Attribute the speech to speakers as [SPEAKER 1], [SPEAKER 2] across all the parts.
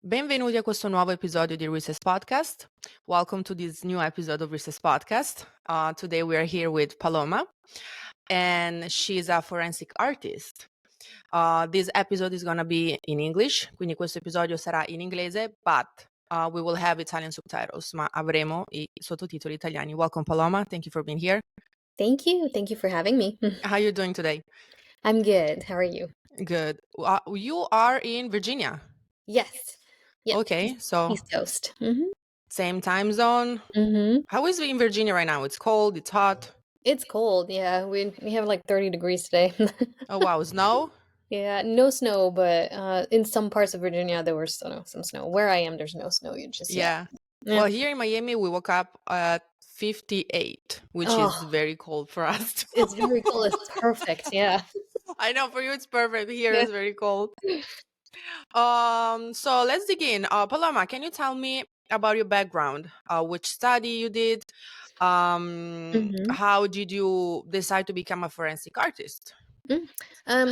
[SPEAKER 1] Benvenuti a questo nuovo episodio di Recess Podcast. Welcome to this new episode of Recess Podcast. Today we are here with Paloma, and she's a forensic artist. This episode is going to be in English, quindi questo episodio sarà in inglese, but we will have Italian subtitles, ma avremo I sottotitoli italiani. Welcome, Paloma. Thank you for being here.
[SPEAKER 2] Thank you. Thank you for having me.
[SPEAKER 1] How are you doing today?
[SPEAKER 2] I'm good. How are you?
[SPEAKER 1] Good. You are in Virginia.
[SPEAKER 2] Yes. Yeah.
[SPEAKER 1] Okay, so
[SPEAKER 2] East Coast. Mm-hmm.
[SPEAKER 1] same time zone.
[SPEAKER 2] Mm-hmm.
[SPEAKER 1] How is it in Virginia right now? It's cold, it's hot.
[SPEAKER 2] It's cold. Yeah, we have like 30 degrees today.
[SPEAKER 1] Oh wow, snow?
[SPEAKER 2] Yeah, no snow, but in some parts of Virginia there was some snow. Where I am, there's no snow just yet.
[SPEAKER 1] Yeah.
[SPEAKER 2] Yeah.
[SPEAKER 1] Well, here in Miami, we woke up at 58, which is
[SPEAKER 2] Oh,
[SPEAKER 1] very cold for us.
[SPEAKER 2] it's very cold. It's perfect. Yeah.
[SPEAKER 1] I know for you it's perfect. Here
[SPEAKER 2] Yeah.
[SPEAKER 1] it's very cold. So let's dig in. Paloma, can you tell me about your background? Which study you did?
[SPEAKER 2] Mm-hmm.
[SPEAKER 1] How did you decide to become a forensic artist?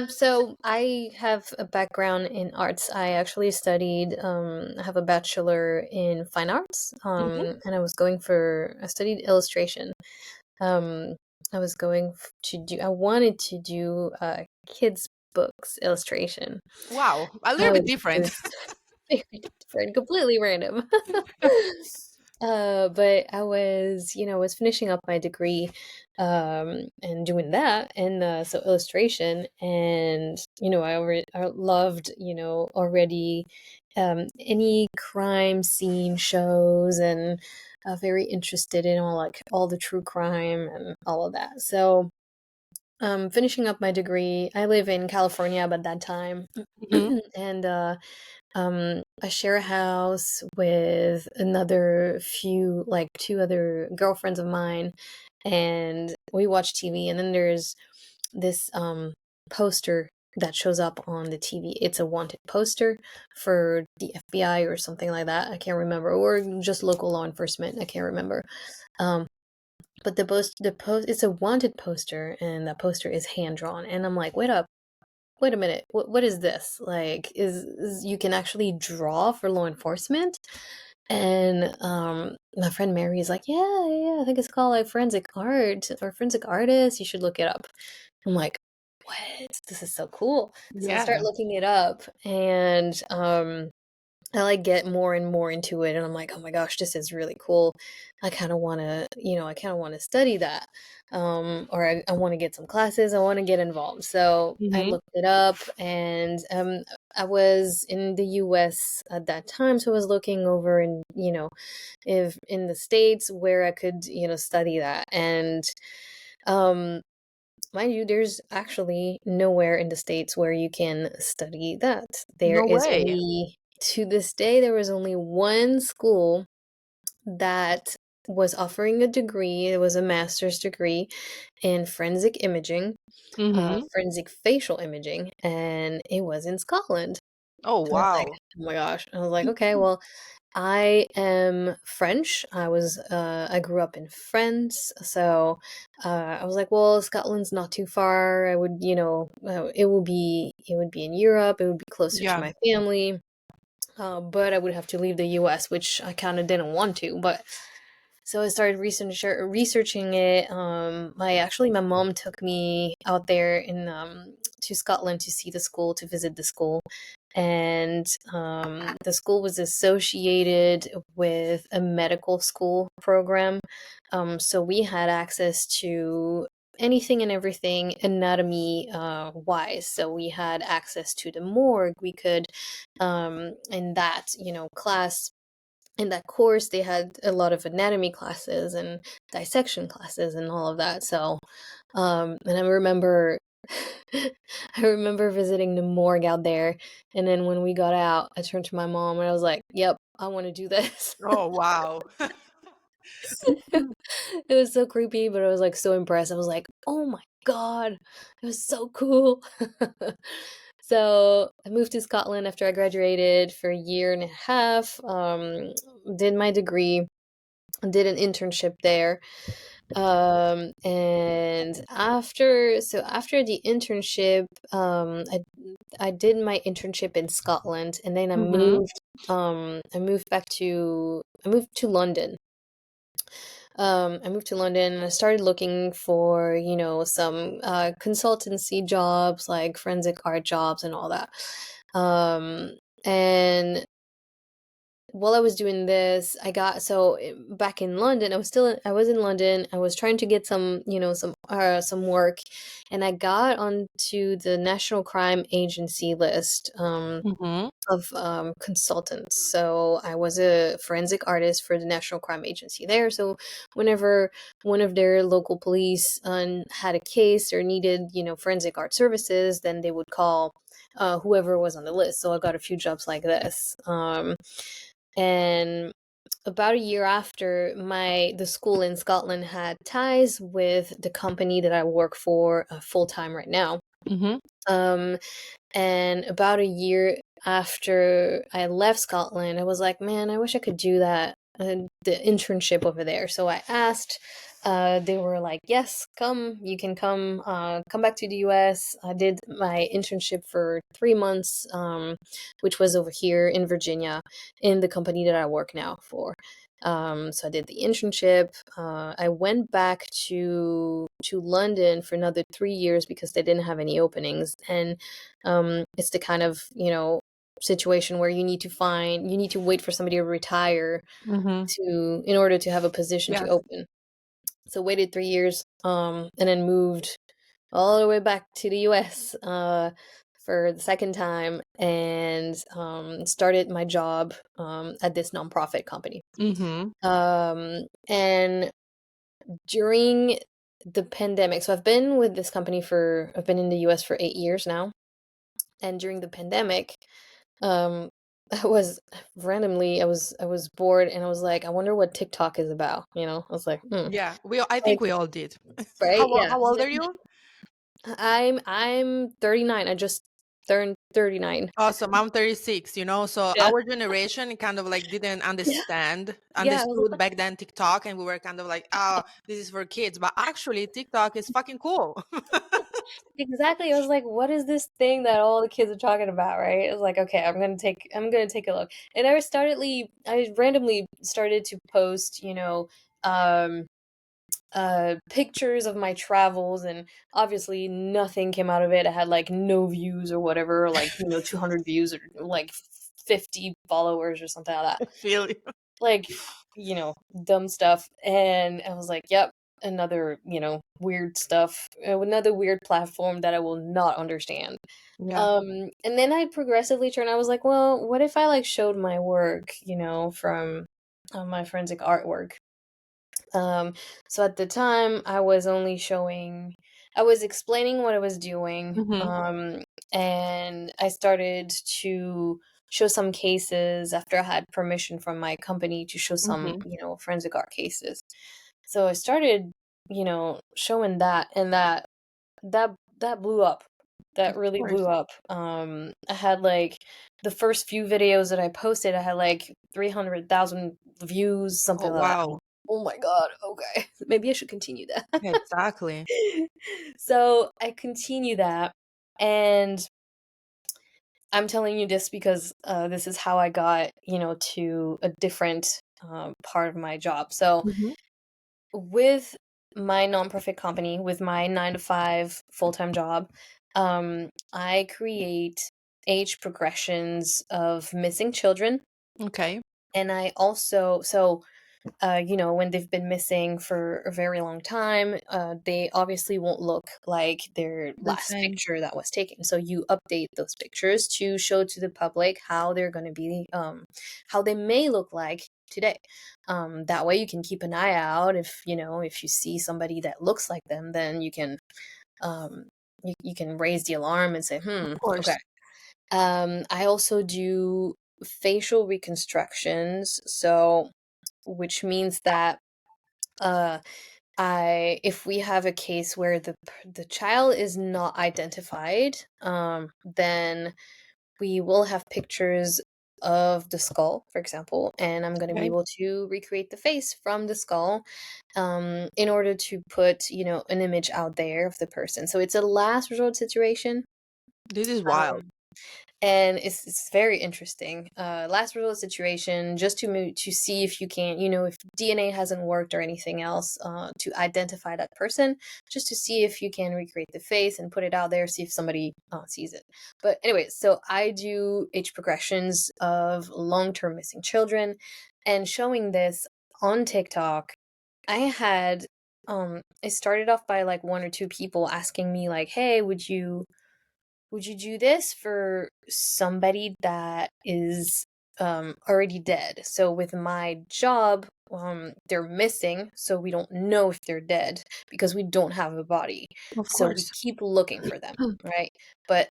[SPEAKER 2] So I have a background in arts. I actually studied, I have a bachelor in fine arts,
[SPEAKER 1] Mhm.
[SPEAKER 2] and I studied illustration. I was I wanted to do kids' books illustration.
[SPEAKER 1] Wow, a little bit
[SPEAKER 2] Which
[SPEAKER 1] different.
[SPEAKER 2] was very different, completely random. But I was finishing up my degree, and doing that, and so illustration, and I loved, already, any crime scene shows, and very interested in all the true crime and all of that. So, finishing up my degree, I live in California by that time,
[SPEAKER 1] Mhm.
[SPEAKER 2] and I share a house with two other girlfriends of mine, and we watch TV. And then there's this poster that shows up on the TV. It's a wanted poster for the FBI or something like that. I can't remember, or just local law enforcement. I can't remember. Um, but it's a wanted poster, and that poster is hand drawn. And I'm like, wait a minute, what is this? Like, is you can actually draw for law enforcement? And my friend Mary is like, yeah, I think it's called like forensic art or forensic artist. You should look it up. I'm like, what? This is so cool. So I start
[SPEAKER 1] Yeah.
[SPEAKER 2] looking it up, and I like get more and more into it, and I'm like, oh my gosh, this is really cool. I kind of want to study that. Or I want to get some classes. I want to get involved. So I
[SPEAKER 1] Mhm.
[SPEAKER 2] looked it up, and I was in the US at that time, so I was looking over if in the States where I could, study that. And um mind you, there's actually nowhere in the States where you can study that. There
[SPEAKER 1] No
[SPEAKER 2] is
[SPEAKER 1] way.
[SPEAKER 2] only, to this day, there was only one school that was offering a degree. It was a master's degree in forensic imaging,
[SPEAKER 1] Mhm.
[SPEAKER 2] forensic facial imaging, and it was in Scotland.
[SPEAKER 1] Oh,
[SPEAKER 2] And I was like,
[SPEAKER 1] wow.
[SPEAKER 2] oh my gosh. I was like, okay, well, I am French. I grew up in France. So I was like, well, Scotland's not too far. I would, it would be in Europe. It would be closer to
[SPEAKER 1] Yeah.
[SPEAKER 2] my family. But I would have to leave the US, which I kind of didn't want to. But so I started researching it. My mom took me out there to Scotland to see the school, to visit the school, and the school was associated with a medical school program. So we had access to anything and everything anatomy wise. So we had access to the morgue. We could, in that class, in that course, they had a lot of anatomy classes and dissection classes and all of that. So, and I remember, I remember visiting the morgue out there. And then when we got out, I turned to my mom and I was like, "Yep, I want to do this."
[SPEAKER 1] Oh, wow.
[SPEAKER 2] It was so creepy, but I was like so impressed. I was like, "Oh my God, it was so cool." So I moved to Scotland after I graduated for a year and a half. Did my degree, did an internship there, And after the internship, I did my internship in Scotland, and then
[SPEAKER 1] Mm-hmm.
[SPEAKER 2] I moved to London. I moved to London and I started looking for, some consultancy jobs, like forensic art jobs and all that. And while I was doing this, back in London. I was in London. I was trying to get some work, and I got onto the National Crime Agency list.
[SPEAKER 1] Mm-hmm.
[SPEAKER 2] Of consultants. So I was a forensic artist for the National Crime Agency there. So whenever one of their local police had a case or needed, forensic art services, then they would call whoever was on the list. So I got a few jobs like this. And about a year after, the school in Scotland had ties with the company that I work for full time right now.
[SPEAKER 1] Mm-hmm.
[SPEAKER 2] Um, and about a year after I left Scotland, I was like, man, I wish I could do that, the internship over there. So I asked. They were like, yes, you can come back to the US. I did my internship for 3 months, which was over here in Virginia in the company that I work now for. So I did the internship. I went back to London for another 3 years because they didn't have any openings, and it's the kind of situation where you need to wait for somebody to retire
[SPEAKER 1] Mm-hmm.
[SPEAKER 2] in order to have a position to
[SPEAKER 1] Yes.
[SPEAKER 2] open. So waited 3 years, and then moved all the way back to the US for the second time, and started my job at this nonprofit company.
[SPEAKER 1] Mm-hmm.
[SPEAKER 2] And during the pandemic, so I've been in the US for 8 years now. And during the pandemic, um, I was bored, and I was like, I wonder what TikTok is about. I was like,
[SPEAKER 1] Yeah, I
[SPEAKER 2] like,
[SPEAKER 1] think we all did.
[SPEAKER 2] right? Yeah.
[SPEAKER 1] How old are you?
[SPEAKER 2] I'm 39. I just turned 39.
[SPEAKER 1] Awesome. I'm 36, so
[SPEAKER 2] Yeah.
[SPEAKER 1] our generation kind of like didn't
[SPEAKER 2] Yeah. Yeah.
[SPEAKER 1] understood back then TikTok, and we were kind of like, oh, this is for kids. But actually TikTok is fucking cool.
[SPEAKER 2] Exactly. I was like, what is this thing that all the kids are talking about, right? I was like, okay, I'm gonna take a look. And I randomly started to post, um pictures of my travels, and obviously nothing came out of it. I had like no views or whatever, like 200 views or like 50 followers or something like that.
[SPEAKER 1] I feel you.
[SPEAKER 2] Like, dumb stuff. And I was like, yep, another, weird stuff, another weird platform that I will not understand.
[SPEAKER 1] Yeah.
[SPEAKER 2] And then I progressively turned. I was like, well, what if I like showed my work, from my forensic artwork. Um, so at the time, I was explaining what I was doing,
[SPEAKER 1] Mm-hmm.
[SPEAKER 2] and I started to show some cases after I had permission from my company to show some,
[SPEAKER 1] Mm-hmm.
[SPEAKER 2] forensic art cases. So I started, showing that, and that blew up. That
[SPEAKER 1] Of
[SPEAKER 2] really blew
[SPEAKER 1] course.
[SPEAKER 2] up. I had like the first few videos that I posted, I had like 300,000 views,
[SPEAKER 1] Oh,
[SPEAKER 2] something like that.
[SPEAKER 1] wow.
[SPEAKER 2] Oh my god, okay. Maybe I should continue that.
[SPEAKER 1] Yeah, exactly.
[SPEAKER 2] So I continue that, and I'm telling you this because this is how I got, to a different part of my job. So
[SPEAKER 1] Mm-hmm.
[SPEAKER 2] with my nonprofit company, with my 9 to 5 full time job, I create age progressions of missing children.
[SPEAKER 1] Okay.
[SPEAKER 2] And I also, when they've been missing for a very long time, they obviously won't look like their
[SPEAKER 1] The
[SPEAKER 2] last
[SPEAKER 1] same.
[SPEAKER 2] picture that was taken. So you update those pictures to show to the public how they're going to be, how they may look like today. That way you can keep an eye out. If you see somebody that looks like them, then um, you can raise the alarm and say,
[SPEAKER 1] Of
[SPEAKER 2] okay.
[SPEAKER 1] course.
[SPEAKER 2] I also do facial reconstructions. So which means that uh if we have a case where the child is not identified, then we will have pictures of the skull, for example, and I'm going to be
[SPEAKER 1] Okay.
[SPEAKER 2] able to recreate the face from the skull, in order to put, an image out there of the person. So it's a last resort situation.
[SPEAKER 1] This is wild.
[SPEAKER 2] Um, and it's very interesting. Last resort situation, just to see if you can, if DNA hasn't worked or anything else, to identify that person, just to see if you can recreate the face and put it out there, see if somebody sees it. But anyway, so I do age progressions of long-term missing children, and showing this on TikTok, I had it started off by like one or two people asking me like, "Hey, would you do this for somebody that is already dead?" So with my job, they're missing, so we don't know if they're dead because we don't have a body.
[SPEAKER 1] Of
[SPEAKER 2] So we
[SPEAKER 1] course.
[SPEAKER 2] keep looking for them, right? But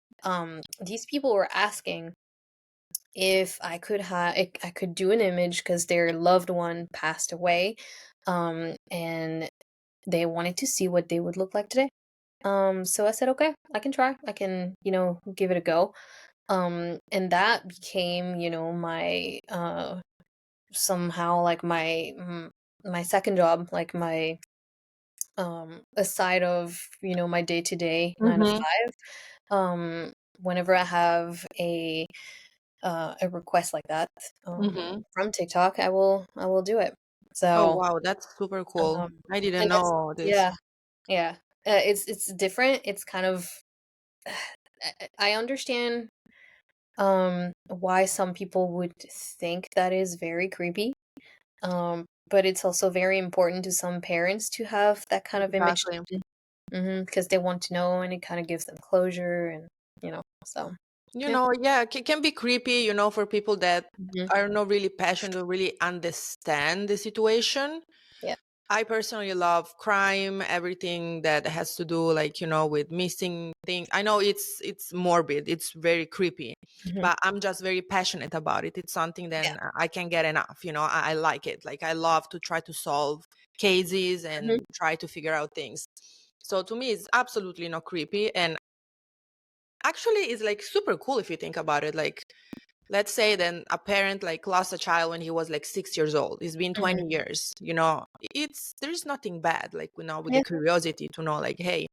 [SPEAKER 2] these people were asking if I could do an image because their loved one passed away, and they wanted to see what they would look like today. So I said, okay, I can try. I can, give it a go. And that became, my somehow like my second job, like my aside of, my day-to-day 9 to
[SPEAKER 1] Mm-hmm.
[SPEAKER 2] 5. Whenever I have a request like that,
[SPEAKER 1] Mm-hmm.
[SPEAKER 2] from TikTok, I will do it.
[SPEAKER 1] Oh
[SPEAKER 2] So,
[SPEAKER 1] wow, that's super cool.
[SPEAKER 2] um
[SPEAKER 1] I didn't
[SPEAKER 2] I guess,
[SPEAKER 1] know this.
[SPEAKER 2] yeah, yeah. It's different. It's kind of I understand why some people would think that is very creepy. But it's also very important to some parents to have that kind of image,
[SPEAKER 1] Exactly.
[SPEAKER 2] because they want to know, and it kind of gives them closure, and so yeah.
[SPEAKER 1] Yeah, it can be creepy, for people that
[SPEAKER 2] Hmm.
[SPEAKER 1] are not really passionate or really understand the situation.
[SPEAKER 2] Yeah.
[SPEAKER 1] I personally love crime, everything that has to do like, with missing things. I know it's morbid, it's very creepy,
[SPEAKER 2] Hmm.
[SPEAKER 1] but I'm just very passionate about it. It's something
[SPEAKER 2] Yeah.
[SPEAKER 1] that I can get enough, I like it. Like I love to try to solve cases
[SPEAKER 2] Hmm.
[SPEAKER 1] and try to figure out things. So to me it's absolutely not creepy, and actually it's like super cool if you think about it. Like let's say then a parent like lost a child when he was like 6 years old. It's been
[SPEAKER 2] Hmm.
[SPEAKER 1] 20 years, there's nothing bad like with the
[SPEAKER 2] Yeah.
[SPEAKER 1] curiosity to know like, hey,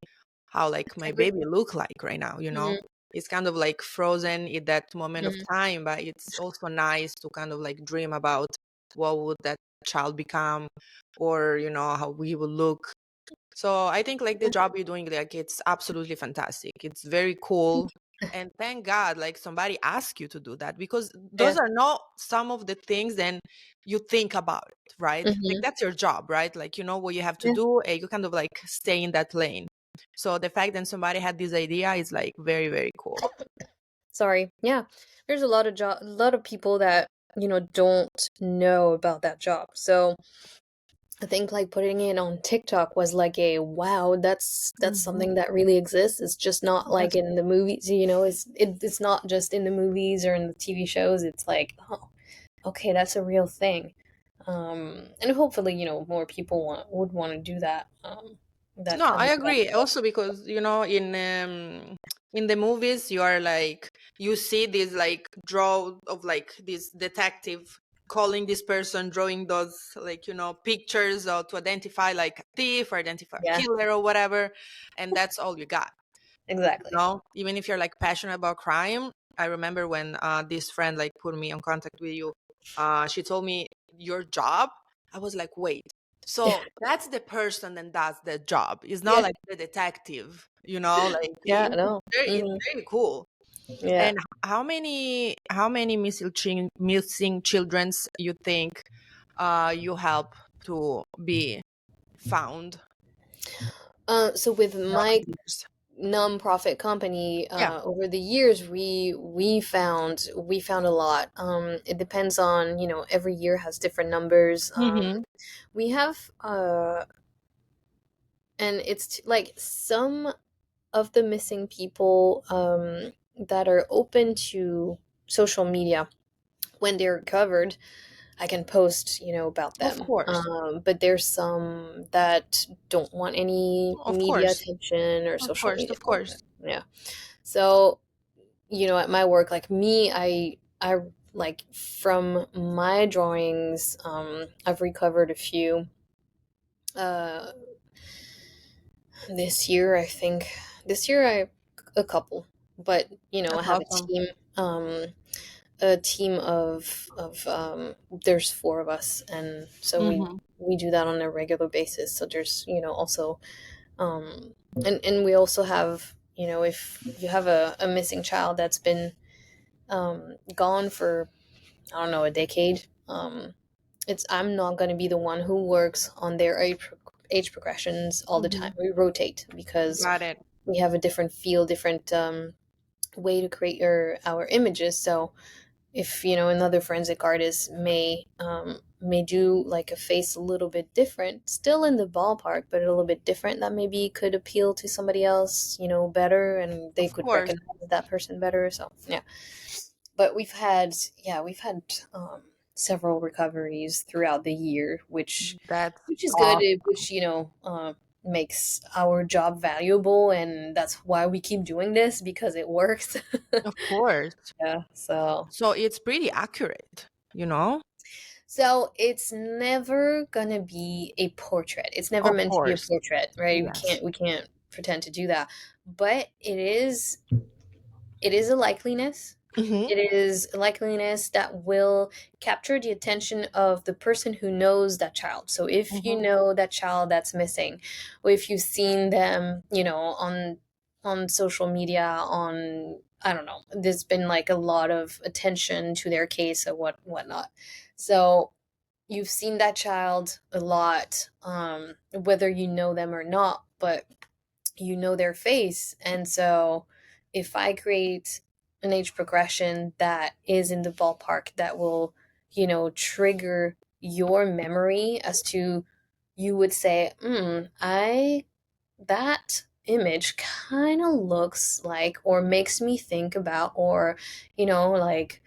[SPEAKER 1] how like
[SPEAKER 2] I
[SPEAKER 1] my
[SPEAKER 2] agree.
[SPEAKER 1] baby look like right now.
[SPEAKER 2] Hmm.
[SPEAKER 1] It's kind of like frozen in that moment of
[SPEAKER 2] Hmm.
[SPEAKER 1] time, but it's also nice to kind of like dream about what would that child become, or how we will look. So I think like the job you're doing, like it's absolutely fantastic. It's very cool. And thank God, like somebody asked you to do that, because
[SPEAKER 2] Yeah.
[SPEAKER 1] those are not some of the things then you think about it, right? Like
[SPEAKER 2] Hmm.
[SPEAKER 1] that's your job, right? Like you know what you have to
[SPEAKER 2] Yeah.
[SPEAKER 1] do, and you kind of like stay in that lane. So the fact that somebody had this idea is like very, very cool.
[SPEAKER 2] Sorry. Yeah. There's a lot of people that don't know about that job. So I think like putting it on TikTok was like a wow, that's
[SPEAKER 1] Hmm.
[SPEAKER 2] something that really exists. It's just not like
[SPEAKER 1] Yes.
[SPEAKER 2] in the movies, it's not just in the movies or in the TV shows. It's like, oh, okay, that's a real thing. And hopefully, more people would want to do that. That
[SPEAKER 1] No,
[SPEAKER 2] kind
[SPEAKER 1] I
[SPEAKER 2] of job.
[SPEAKER 1] agree. Also, because in the movies, you are like you see this like draw of like this detective calling this person, drawing those like pictures to identify like a thief or identify a
[SPEAKER 2] Yeah,
[SPEAKER 1] killer or whatever, and that's all you got.
[SPEAKER 2] exactly.
[SPEAKER 1] Even if you're like passionate about crime. I remember when this friend like put me on contact with you. She told me your job. I was like, wait. So that's the person that does the job. It's not
[SPEAKER 2] Yeah,
[SPEAKER 1] like the detective. Like
[SPEAKER 2] yeah, no.
[SPEAKER 1] it's
[SPEAKER 2] Hmm.
[SPEAKER 1] very cool.
[SPEAKER 2] Yeah.
[SPEAKER 1] And how many missing childrens you think you help to be found
[SPEAKER 2] So with
[SPEAKER 1] throughout
[SPEAKER 2] my
[SPEAKER 1] the years?
[SPEAKER 2] nonprofit company,
[SPEAKER 1] Yeah.
[SPEAKER 2] over the years, we found a lot. It depends on, every year has different numbers.
[SPEAKER 1] Mm-hmm.
[SPEAKER 2] We have and it's like some of the missing people that are open to social media, when they're recovered, I can post, about
[SPEAKER 1] Of
[SPEAKER 2] them.
[SPEAKER 1] course.
[SPEAKER 2] But there's some that don't want any
[SPEAKER 1] Of
[SPEAKER 2] media
[SPEAKER 1] course.
[SPEAKER 2] attention or
[SPEAKER 1] Of
[SPEAKER 2] social
[SPEAKER 1] course.
[SPEAKER 2] media
[SPEAKER 1] Of
[SPEAKER 2] attention.
[SPEAKER 1] course.
[SPEAKER 2] Yeah. So, at my work, like me, I like from my drawings, I've recovered a few uh this year, I think. This year I a couple, but I
[SPEAKER 1] That's
[SPEAKER 2] have
[SPEAKER 1] awesome.
[SPEAKER 2] um a team of there's four of us, and so
[SPEAKER 1] Mm-hmm.
[SPEAKER 2] we do that on a regular basis. So there's also um and we also have, if you have a missing child that's been gone for, I don't know, a decade, it's I'm not going to be the one who works on their age progressions all the
[SPEAKER 1] Mm-hmm.
[SPEAKER 2] time. We rotate because
[SPEAKER 1] Got it.
[SPEAKER 2] we have a different feel, different way to create our images. So if another forensic artist may do like a face a little bit different, still in the ballpark, but a little bit different, that maybe could appeal to somebody else better, and they
[SPEAKER 1] Of
[SPEAKER 2] could
[SPEAKER 1] course.
[SPEAKER 2] recognize that person better. So yeah, but we've had several recoveries throughout the year,
[SPEAKER 1] That's
[SPEAKER 2] which is good,
[SPEAKER 1] awesome.
[SPEAKER 2] which makes our job valuable, and that's why we keep doing this, because it works.
[SPEAKER 1] Of course.
[SPEAKER 2] Yeah, so
[SPEAKER 1] So it's pretty accurate, you know?
[SPEAKER 2] it's never gonna be a portrait. It's never
[SPEAKER 1] Of
[SPEAKER 2] meant to be a
[SPEAKER 1] course.
[SPEAKER 2] portrait, right? we
[SPEAKER 1] Yes.
[SPEAKER 2] can't we can't pretend to do that, but it is a likeliness.
[SPEAKER 1] Mm-hmm.
[SPEAKER 2] It is a likeliness that will capture the attention of the person who knows that child. So if you
[SPEAKER 1] Mm-hmm.
[SPEAKER 2] know that child that's missing, or if you've seen them, on social media, on, I don't know, there's been like a lot of attention to their case or whatnot. So you've seen that child a lot, whether you know them or not, but you know their face. And so if I create an age progression that is in the ballpark, that will trigger your memory, as to, you would say, I that image kind of looks like, or makes me think about, or like,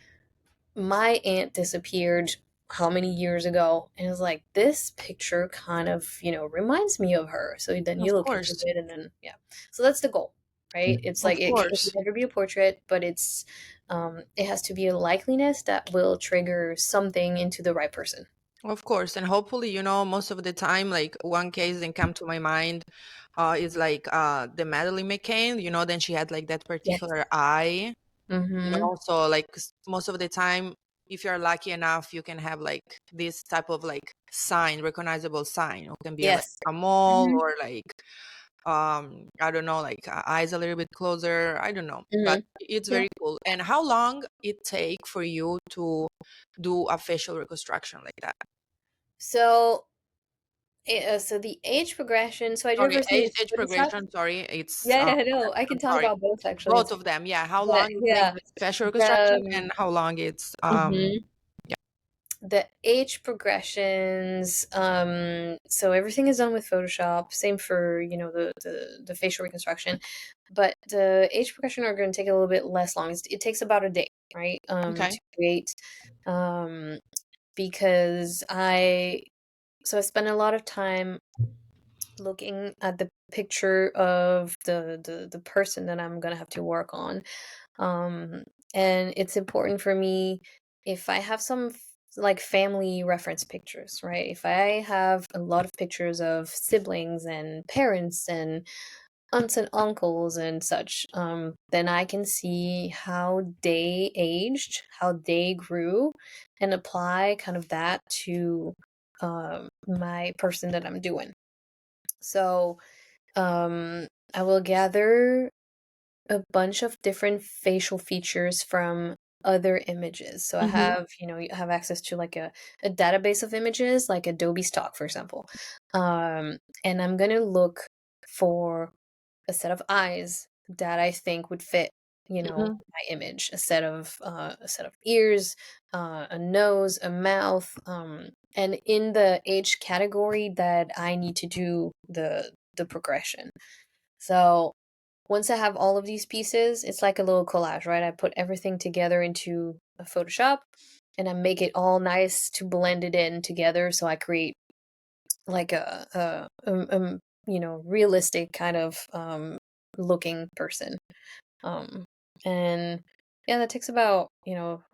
[SPEAKER 2] my aunt disappeared how many years ago, and it's like, this picture kind of reminds me of her. So then you
[SPEAKER 1] Of
[SPEAKER 2] look into
[SPEAKER 1] course.
[SPEAKER 2] it, and then, yeah, so that's the goal, right? It's
[SPEAKER 1] Of
[SPEAKER 2] like, it can
[SPEAKER 1] course.
[SPEAKER 2] never be a portrait, but it has to be a likeliness that will trigger something into the right person.
[SPEAKER 1] Of course. And hopefully, most of the time, like one case that come to my mind is like the Madeline McCain, then she had like that
[SPEAKER 2] Yes.
[SPEAKER 1] particular eye.
[SPEAKER 2] Mm-hmm.
[SPEAKER 1] So like most of the time, if you're lucky enough, you can have like this type of like sign, recognizable sign. It can be like
[SPEAKER 2] Yes.
[SPEAKER 1] a mole,
[SPEAKER 2] Mm-hmm.
[SPEAKER 1] or like I don't know, like eyes a little bit closer. I don't know, but
[SPEAKER 2] Mm-hmm.
[SPEAKER 1] it's
[SPEAKER 2] Yeah.
[SPEAKER 1] very cool. And how long it take for you to do a facial reconstruction like that?
[SPEAKER 2] So so the age progression, so I do it
[SPEAKER 1] Sorry,
[SPEAKER 2] first
[SPEAKER 1] age,
[SPEAKER 2] in
[SPEAKER 1] age
[SPEAKER 2] Photoshop.
[SPEAKER 1] progression. Sorry, it's
[SPEAKER 2] Yeah, yeah, no, I can
[SPEAKER 1] I'm
[SPEAKER 2] talk
[SPEAKER 1] sorry,
[SPEAKER 2] about both, actually.
[SPEAKER 1] both
[SPEAKER 2] It's
[SPEAKER 1] of them. Yeah, how
[SPEAKER 2] But
[SPEAKER 1] long it takes
[SPEAKER 2] yeah,
[SPEAKER 1] the facial reconstruction,
[SPEAKER 2] the
[SPEAKER 1] and how long it's
[SPEAKER 2] mhm.
[SPEAKER 1] yeah.
[SPEAKER 2] The age progressions, so everything is done with Photoshop. Same for, the facial reconstruction, but the age progression are going to take a little bit less long. It takes about a day, right?
[SPEAKER 1] Okay.
[SPEAKER 2] To create, um, because I spend a lot of time looking at the picture of the person that I'm gonna have to work on. Um, and it's important for me, if I have some like family reference pictures, right? If I have a lot of pictures of siblings and parents and aunts and uncles and such, then I can see how they aged, how they grew, and apply kind of that to my person that I'm doing. So I will gather a bunch of different facial features from other images. So I
[SPEAKER 1] Mm-hmm.
[SPEAKER 2] have, I have access to like a database of images, like Adobe Stock, for example. And I'm gonna look for a set of eyes that I think would fit,
[SPEAKER 1] Mm-hmm.
[SPEAKER 2] my image. A set of ears, a nose, a mouth, and in the age category that I need to do the progression. So once I have all of these pieces, it's like a little collage, right? I put everything together into a Photoshop, and I make it all nice to blend it in together. So I create like realistic kind of looking person. Um, and Yeah, that takes about,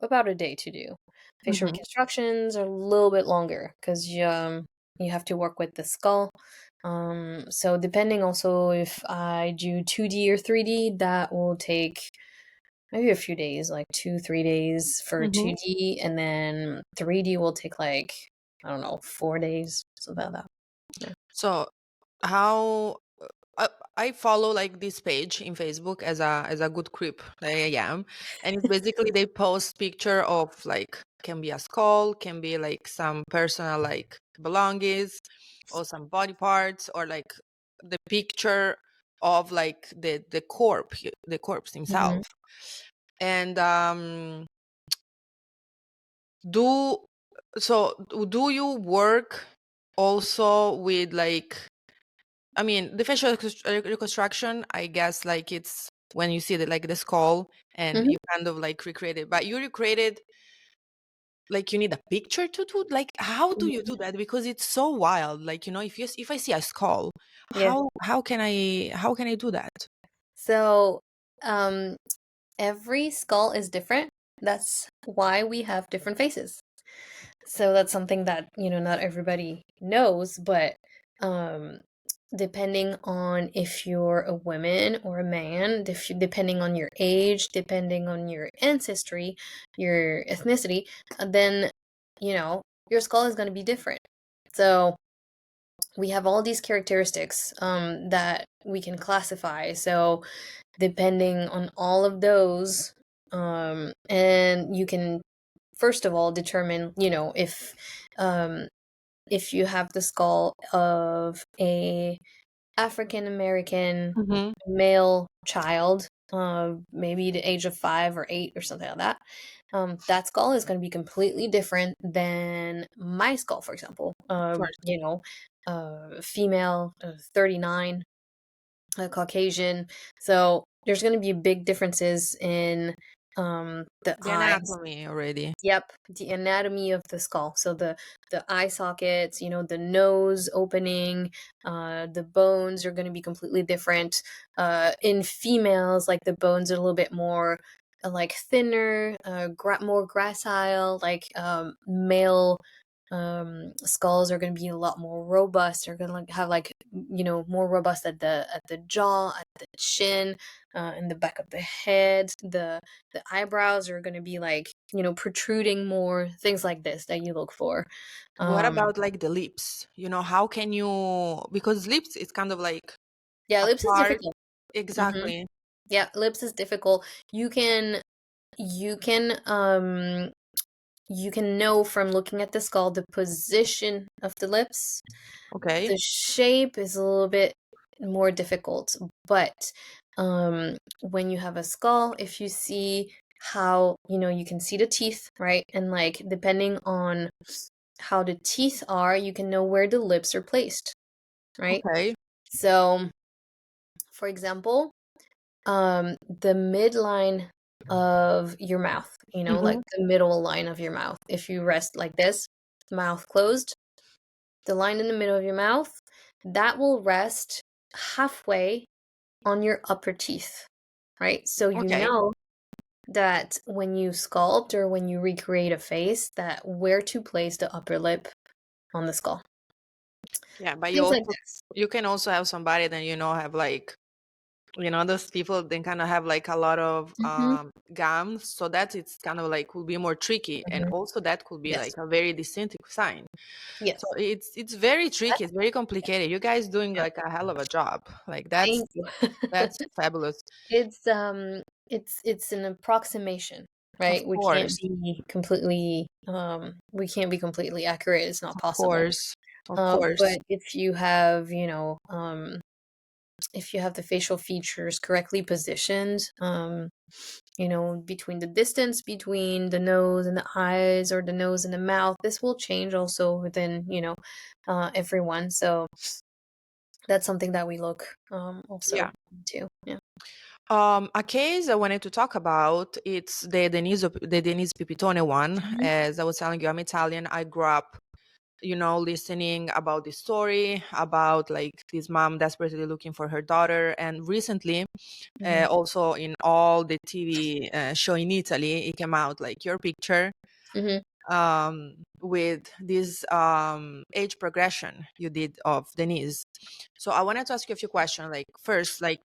[SPEAKER 2] about a day to do. Facial
[SPEAKER 1] Hmm.
[SPEAKER 2] reconstructions are a little bit longer because you have to work with the skull. So depending also if I do 2D or 3D, that will take maybe a few days, like 2, 3 days for
[SPEAKER 1] Hmm.
[SPEAKER 2] 2D, and then 3D will take like, I don't know, 4 days, something like that. Yeah.
[SPEAKER 1] So how uh, I follow like this page in Facebook as a good creep that I am, and it's basically they post picture of like can be a skull, can be like some personal like belongings, or some body parts, or like the picture of like the corpse
[SPEAKER 2] Hmm.
[SPEAKER 1] himself. And do do you work also with like, I mean, the facial reconstruction, I guess, like it's when you see the like the skull and
[SPEAKER 2] Hmm.
[SPEAKER 1] you kind of like recreate it, but you recreated like you need a picture to do. Like, how do you do that? Because it's so wild. Like, if I see a skull,
[SPEAKER 2] Yeah.
[SPEAKER 1] how can I do that?
[SPEAKER 2] So, um, every skull is different. That's why we have different faces. So that's something that, not everybody knows, but um depending on if you're a woman or a man, depending on your age, depending on your ancestry, your ethnicity, then your skull is going to be different. So we have all these characteristics that we can classify. So depending on all of those, and you can first of all determine, um, if you have the skull of a African American
[SPEAKER 1] Hmm.
[SPEAKER 2] male child, maybe the age of 5 or 8 or something like that. That skull is going to be completely different than my skull, for example.
[SPEAKER 1] Of course.
[SPEAKER 2] Female, 39, Caucasian. So there's going to be big differences in the
[SPEAKER 1] The
[SPEAKER 2] eyes.
[SPEAKER 1] anatomy already.
[SPEAKER 2] Yep, the anatomy of the skull. So the eye sockets, the nose opening, the bones are going to be completely different. In females, like the bones are a little bit more like thinner, more gracile. Like male skulls are going to be a lot more robust. They're going to like have like more robust at the jaw, at the chin, in the back of the head. The eyebrows are going to be like protruding more, things like this that you look for.
[SPEAKER 1] What
[SPEAKER 2] um
[SPEAKER 1] about like the lips? How can you, because lips is kind of like
[SPEAKER 2] yeah,
[SPEAKER 1] a
[SPEAKER 2] lips is
[SPEAKER 1] part.
[SPEAKER 2] difficult. Hmm.
[SPEAKER 1] Exactly.
[SPEAKER 2] Yeah, lips is difficult. You can you can know from looking at the skull the position of the lips.
[SPEAKER 1] Okay.
[SPEAKER 2] The shape is a little bit more difficult, but when you have a skull, if you see how, you can see the teeth, right? And like depending on how the teeth are, you can know where the lips are placed, right?
[SPEAKER 1] Okay.
[SPEAKER 2] So, for example, the midline of your mouth, like
[SPEAKER 1] Hmm.
[SPEAKER 2] the middle line of your mouth. If you rest like this, mouth closed, the line in the middle of your mouth, that will rest halfway on your upper teeth, right? So you
[SPEAKER 1] Okay.
[SPEAKER 2] know that when you sculpt or when you recreate a face, that where to place the upper lip on the skull.
[SPEAKER 1] Yeah, but
[SPEAKER 2] Things like this.
[SPEAKER 1] you can also have somebody that have like, those people then kind of have like a lot of
[SPEAKER 2] Mhm,
[SPEAKER 1] gums, so that it's kind of like will be more tricky, and
[SPEAKER 2] mhm.
[SPEAKER 1] also that could be like
[SPEAKER 2] Yes.
[SPEAKER 1] a very distinctive sign. So
[SPEAKER 2] Yes.
[SPEAKER 1] it's very tricky, it's
[SPEAKER 2] That's
[SPEAKER 1] very complicated. You guys doing
[SPEAKER 2] yeah.
[SPEAKER 1] like a hell of a job. Like
[SPEAKER 2] Thank you.
[SPEAKER 1] that's fabulous.
[SPEAKER 2] It's an approximation,
[SPEAKER 1] Of
[SPEAKER 2] right?
[SPEAKER 1] course.
[SPEAKER 2] We can't be completely accurate. It's not
[SPEAKER 1] Of
[SPEAKER 2] possible.
[SPEAKER 1] course. Of course.
[SPEAKER 2] But if you have, if you have the facial features correctly positioned, between the distance between the nose and the eyes or the nose and the mouth, this will change also within, everyone. So that's something that we look also
[SPEAKER 1] Yeah.
[SPEAKER 2] into. Yeah.
[SPEAKER 1] A case I wanted to talk about, it's the Denis Pipitone one.
[SPEAKER 2] Mhm.
[SPEAKER 1] As I was telling you, I'm Italian. I grew up listening about this story about like this mom desperately looking for her daughter. And recently, also in all the TV show in Italy, it came out like your picture
[SPEAKER 2] Mm-hmm.
[SPEAKER 1] with this age progression you did of Denise. So I wanted to ask you a few questions. Like first, like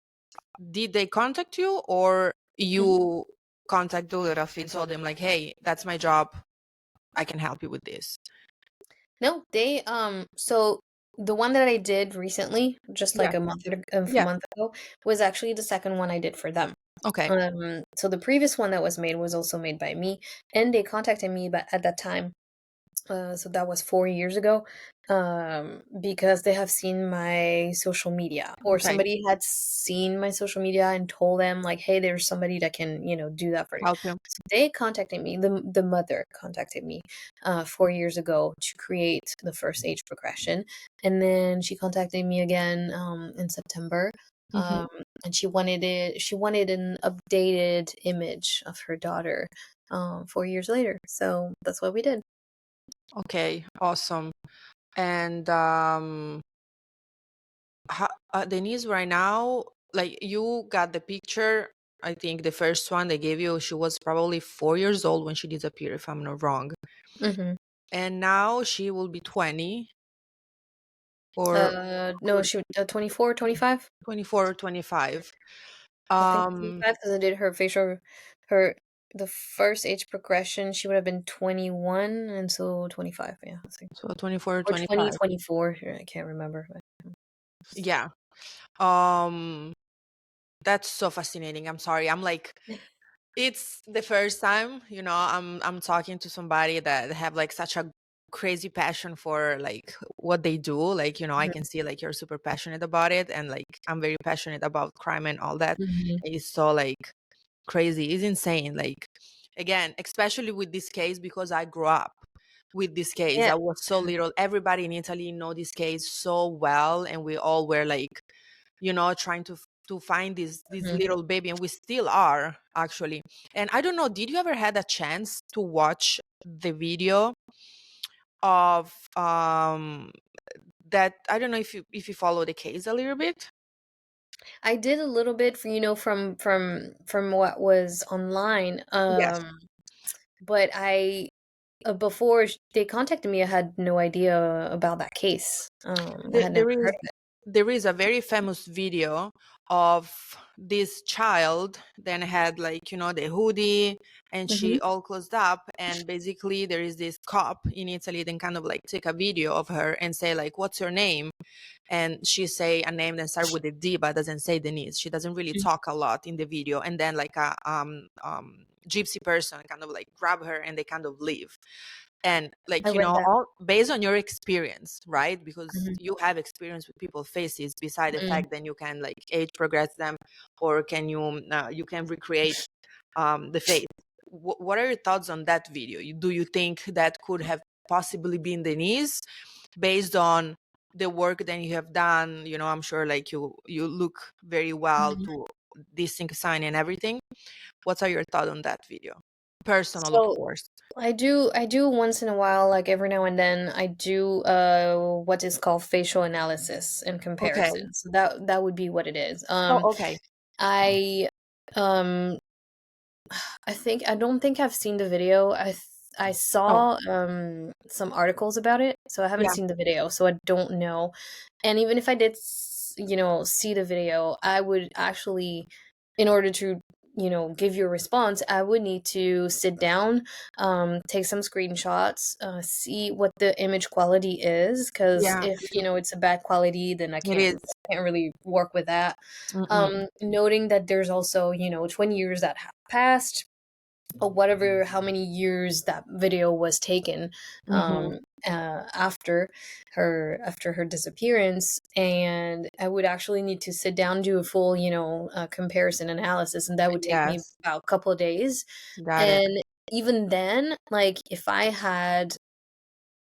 [SPEAKER 1] did they contact you, or you contact Duloraf and told them like, hey, that's my job, I can help you with this?
[SPEAKER 2] No, they so the one that I did recently, just
[SPEAKER 1] Yeah.
[SPEAKER 2] like a
[SPEAKER 1] Yeah.
[SPEAKER 2] month ago, was actually the second one I did for them.
[SPEAKER 1] Okay.
[SPEAKER 2] So the previous one that was made was also made by me, and they contacted me, but at that time, so that was 4 years ago, because they have seen my social media, or
[SPEAKER 1] Okay.
[SPEAKER 2] somebody had seen my social media and told them like, hey, there's somebody that can, do that for you.
[SPEAKER 1] Help you.
[SPEAKER 2] So they contacted me. The mother contacted me 4 years ago to create the first age progression, and then she contacted me again in September.
[SPEAKER 1] Hmm.
[SPEAKER 2] Um, and she wanted an updated image of her daughter 4 years later. So that's what we did.
[SPEAKER 1] Okay, awesome. And Denise, right now, like you got the picture. I think the first one they gave you, she was probably 4 years old when she disappeared, if I'm not wrong.
[SPEAKER 2] Mhm.
[SPEAKER 1] And now she will be 20, or
[SPEAKER 2] No, she 24, 25.
[SPEAKER 1] 24 or 25.
[SPEAKER 2] I think
[SPEAKER 1] Um,
[SPEAKER 2] 25 because I did her facial, her the first age progression. She would have been 21, and so 25. Yeah, I think.
[SPEAKER 1] so 24 or
[SPEAKER 2] Or 20,
[SPEAKER 1] 25.
[SPEAKER 2] 24. I can't remember.
[SPEAKER 1] Yeah. Um, that's so fascinating. I'm sorry. I'm like, it's the first time, I'm talking to somebody that have like such a crazy passion for like what they do. Like, I can
[SPEAKER 2] Mhm,
[SPEAKER 1] see like you're super passionate about it, and like I'm very passionate about crime and all that.
[SPEAKER 2] mhm.
[SPEAKER 1] It's so like crazy. It's insane. Like again, especially with this case, because I grew up with this case.
[SPEAKER 2] Yeah.
[SPEAKER 1] I was so little. Everybody in Italy know this case so well, and we all were like, trying to find this
[SPEAKER 2] Mhm.
[SPEAKER 1] little baby, and we still are actually. And I don't know, did you ever had a chance to watch the video of that? I don't know if you follow the case a little bit.
[SPEAKER 2] I did a little bit for from what was online.
[SPEAKER 1] Yes.
[SPEAKER 2] But before they contacted me, I had no idea about that case. I
[SPEAKER 1] There,
[SPEAKER 2] had never
[SPEAKER 1] there is
[SPEAKER 2] heard of it.
[SPEAKER 1] there is a very famous video of this child then had like the hoodie, and
[SPEAKER 2] Mhm,
[SPEAKER 1] she all closed up, and basically there is this cop in Italy then kind of like take a video of her and say like, what's your name? And she say a name that start with a D but doesn't say Denise. She doesn't really
[SPEAKER 2] mhm.
[SPEAKER 1] talk a lot in the video, and then like a gypsy person kind of like grab her and they kind of leave. And
[SPEAKER 2] I
[SPEAKER 1] like,
[SPEAKER 2] read that.
[SPEAKER 1] all based on your experience, right? Because
[SPEAKER 2] Mhm,
[SPEAKER 1] you have experience with people's faces, beside the
[SPEAKER 2] mm,
[SPEAKER 1] fact that you can like age progress them, or can you can recreate the face. What are your thoughts on that video? Do you think that could have possibly been Denise, based on the work that you have done? I'm sure like you look very well
[SPEAKER 2] mhm.
[SPEAKER 1] to distinct sign and everything. What are your thoughts on that video? Personal, of
[SPEAKER 2] So
[SPEAKER 1] course.
[SPEAKER 2] I do once in a while, like every now and then, I do what is called facial analysis and
[SPEAKER 1] Okay.
[SPEAKER 2] comparison. So that would be what it is.
[SPEAKER 1] Oh, okay.
[SPEAKER 2] I um I don't think I've seen the video. I
[SPEAKER 1] Oh,
[SPEAKER 2] saw some articles about it, so I haven't
[SPEAKER 1] yeah.
[SPEAKER 2] seen the video, so I don't know. And even if I did, see the video, I would actually, in order to, give you a response, I would need to sit down, take some screenshots, see what the image quality is, because
[SPEAKER 1] Yeah,
[SPEAKER 2] if, it's a bad quality, then I
[SPEAKER 1] it
[SPEAKER 2] can't
[SPEAKER 1] is.
[SPEAKER 2] really work with that.
[SPEAKER 1] Mm-mm.
[SPEAKER 2] Noting that there's also, 20 years that have passed, or whatever, how many years that video was taken,
[SPEAKER 1] Mhm.
[SPEAKER 2] after her disappearance. And I would actually need to sit down, do a full, comparison analysis, and that would take me
[SPEAKER 1] Yes,
[SPEAKER 2] about a couple of days.
[SPEAKER 1] got it.
[SPEAKER 2] And even then, like, if I had,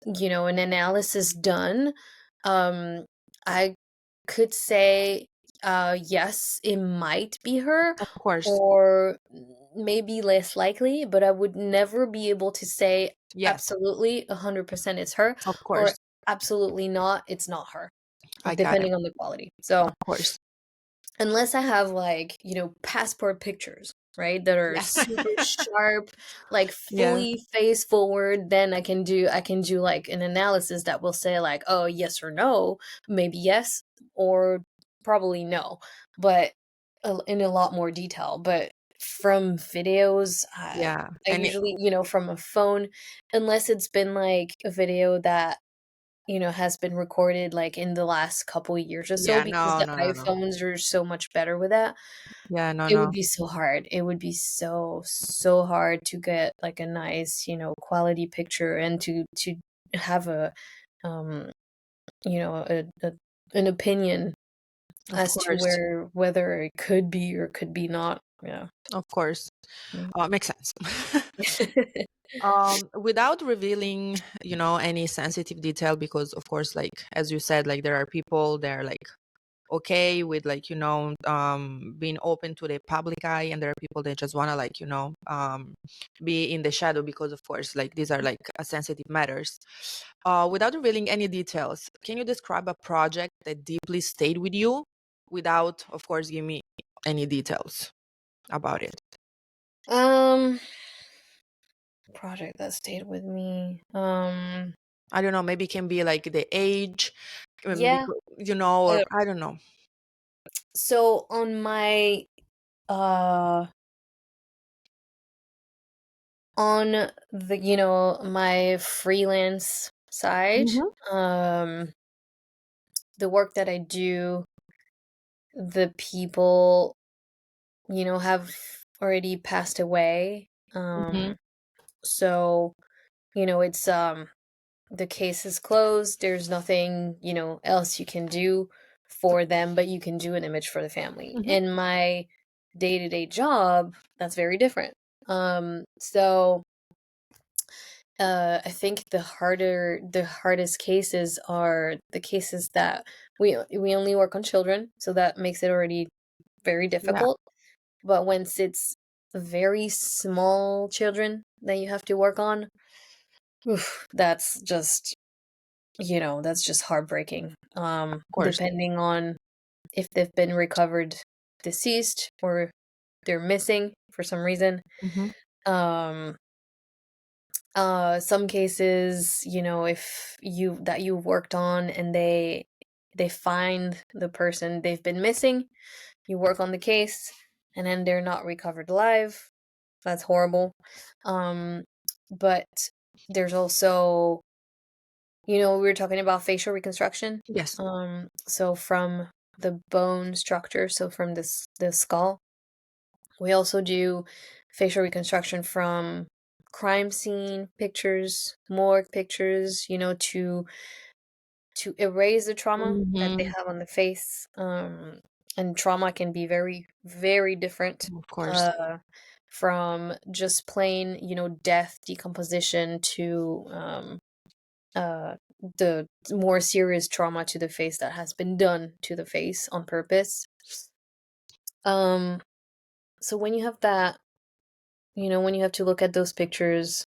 [SPEAKER 2] an analysis done, um I could say yes, it might be her,
[SPEAKER 1] Of course.
[SPEAKER 2] or maybe less likely, but I would never be able to say
[SPEAKER 1] Yes,
[SPEAKER 2] absolutely 100% it's her,
[SPEAKER 1] of
[SPEAKER 2] or
[SPEAKER 1] course.
[SPEAKER 2] absolutely not, it's not her,
[SPEAKER 1] I got it.
[SPEAKER 2] depending on the quality. So
[SPEAKER 1] Of course.
[SPEAKER 2] unless I have, like, passport pictures, right, that are
[SPEAKER 1] Yeah.
[SPEAKER 2] super sharp, like
[SPEAKER 1] Yeah.
[SPEAKER 2] fully face forward, then I can do like an analysis that will say like, oh, yes or no, maybe yes, or probably no, but in a lot more detail. But from videos,
[SPEAKER 1] Yeah.
[SPEAKER 2] I
[SPEAKER 1] And it,
[SPEAKER 2] usually, from a phone, unless it's been like a video that has been recorded like in the last couple years or so,
[SPEAKER 1] yeah,
[SPEAKER 2] because
[SPEAKER 1] no,
[SPEAKER 2] the
[SPEAKER 1] no, no, no.
[SPEAKER 2] iPhones are so much better with that.
[SPEAKER 1] Yeah, no,
[SPEAKER 2] It would
[SPEAKER 1] no.
[SPEAKER 2] be so hard. It would be so, so hard to get like a nice, quality picture, and to have um, an opinion
[SPEAKER 1] Of
[SPEAKER 2] as to
[SPEAKER 1] course.
[SPEAKER 2] whether it could be or could be not. Yeah.
[SPEAKER 1] Of course.
[SPEAKER 2] Mm.
[SPEAKER 1] Makes sense. Without revealing, any sensitive detail, because of course, like as you said, like there are people they're like okay with like being open to the public eye, and there are people that just want to like be in the shadow, because of course like these are like sensitive matters. Without revealing any details, can you describe a project that deeply stayed with you without of course giving me any details about it?
[SPEAKER 2] Um, Project that stayed with me.
[SPEAKER 1] I don't know, maybe it can be like the age,
[SPEAKER 2] Yeah.
[SPEAKER 1] because, or I don't know.
[SPEAKER 2] So on my uh on the my freelance side,
[SPEAKER 1] Mm-hmm.
[SPEAKER 2] um the work that I do, the people have already passed away.
[SPEAKER 1] Mm-hmm.
[SPEAKER 2] So it's the case is closed. There's nothing else you can do for them, but you can do an image for the family.
[SPEAKER 1] Mm-hmm.
[SPEAKER 2] In my day-to-day job, that's very different. So I think the hardest cases are the cases that we only work on children, so that makes it already very
[SPEAKER 1] Yeah,
[SPEAKER 2] difficult. But once it's very small children that you have to work on, oof, that's just heartbreaking.
[SPEAKER 1] of course.
[SPEAKER 2] Depending on if they've been recovered deceased or they're missing for some reason.
[SPEAKER 1] Mm-hmm.
[SPEAKER 2] Um, some cases, if you've worked on and they find the person they've been missing, you work on the case and then they're not recovered alive. That's horrible. Um, but there's also, we were talking about facial reconstruction.
[SPEAKER 1] Yes.
[SPEAKER 2] So from the bone structure, so from the skull, we also do facial reconstruction from crime scene pictures, morgue pictures, to erase the trauma that they
[SPEAKER 1] Mm-hmm.
[SPEAKER 2] have on the face. And trauma can be very, very different,
[SPEAKER 1] Of course.
[SPEAKER 2] uh, from just plain, death, decomposition, to uh, the more serious trauma to the face that has been done to the face on purpose. Um, so when you have that, when you have to look at those pictures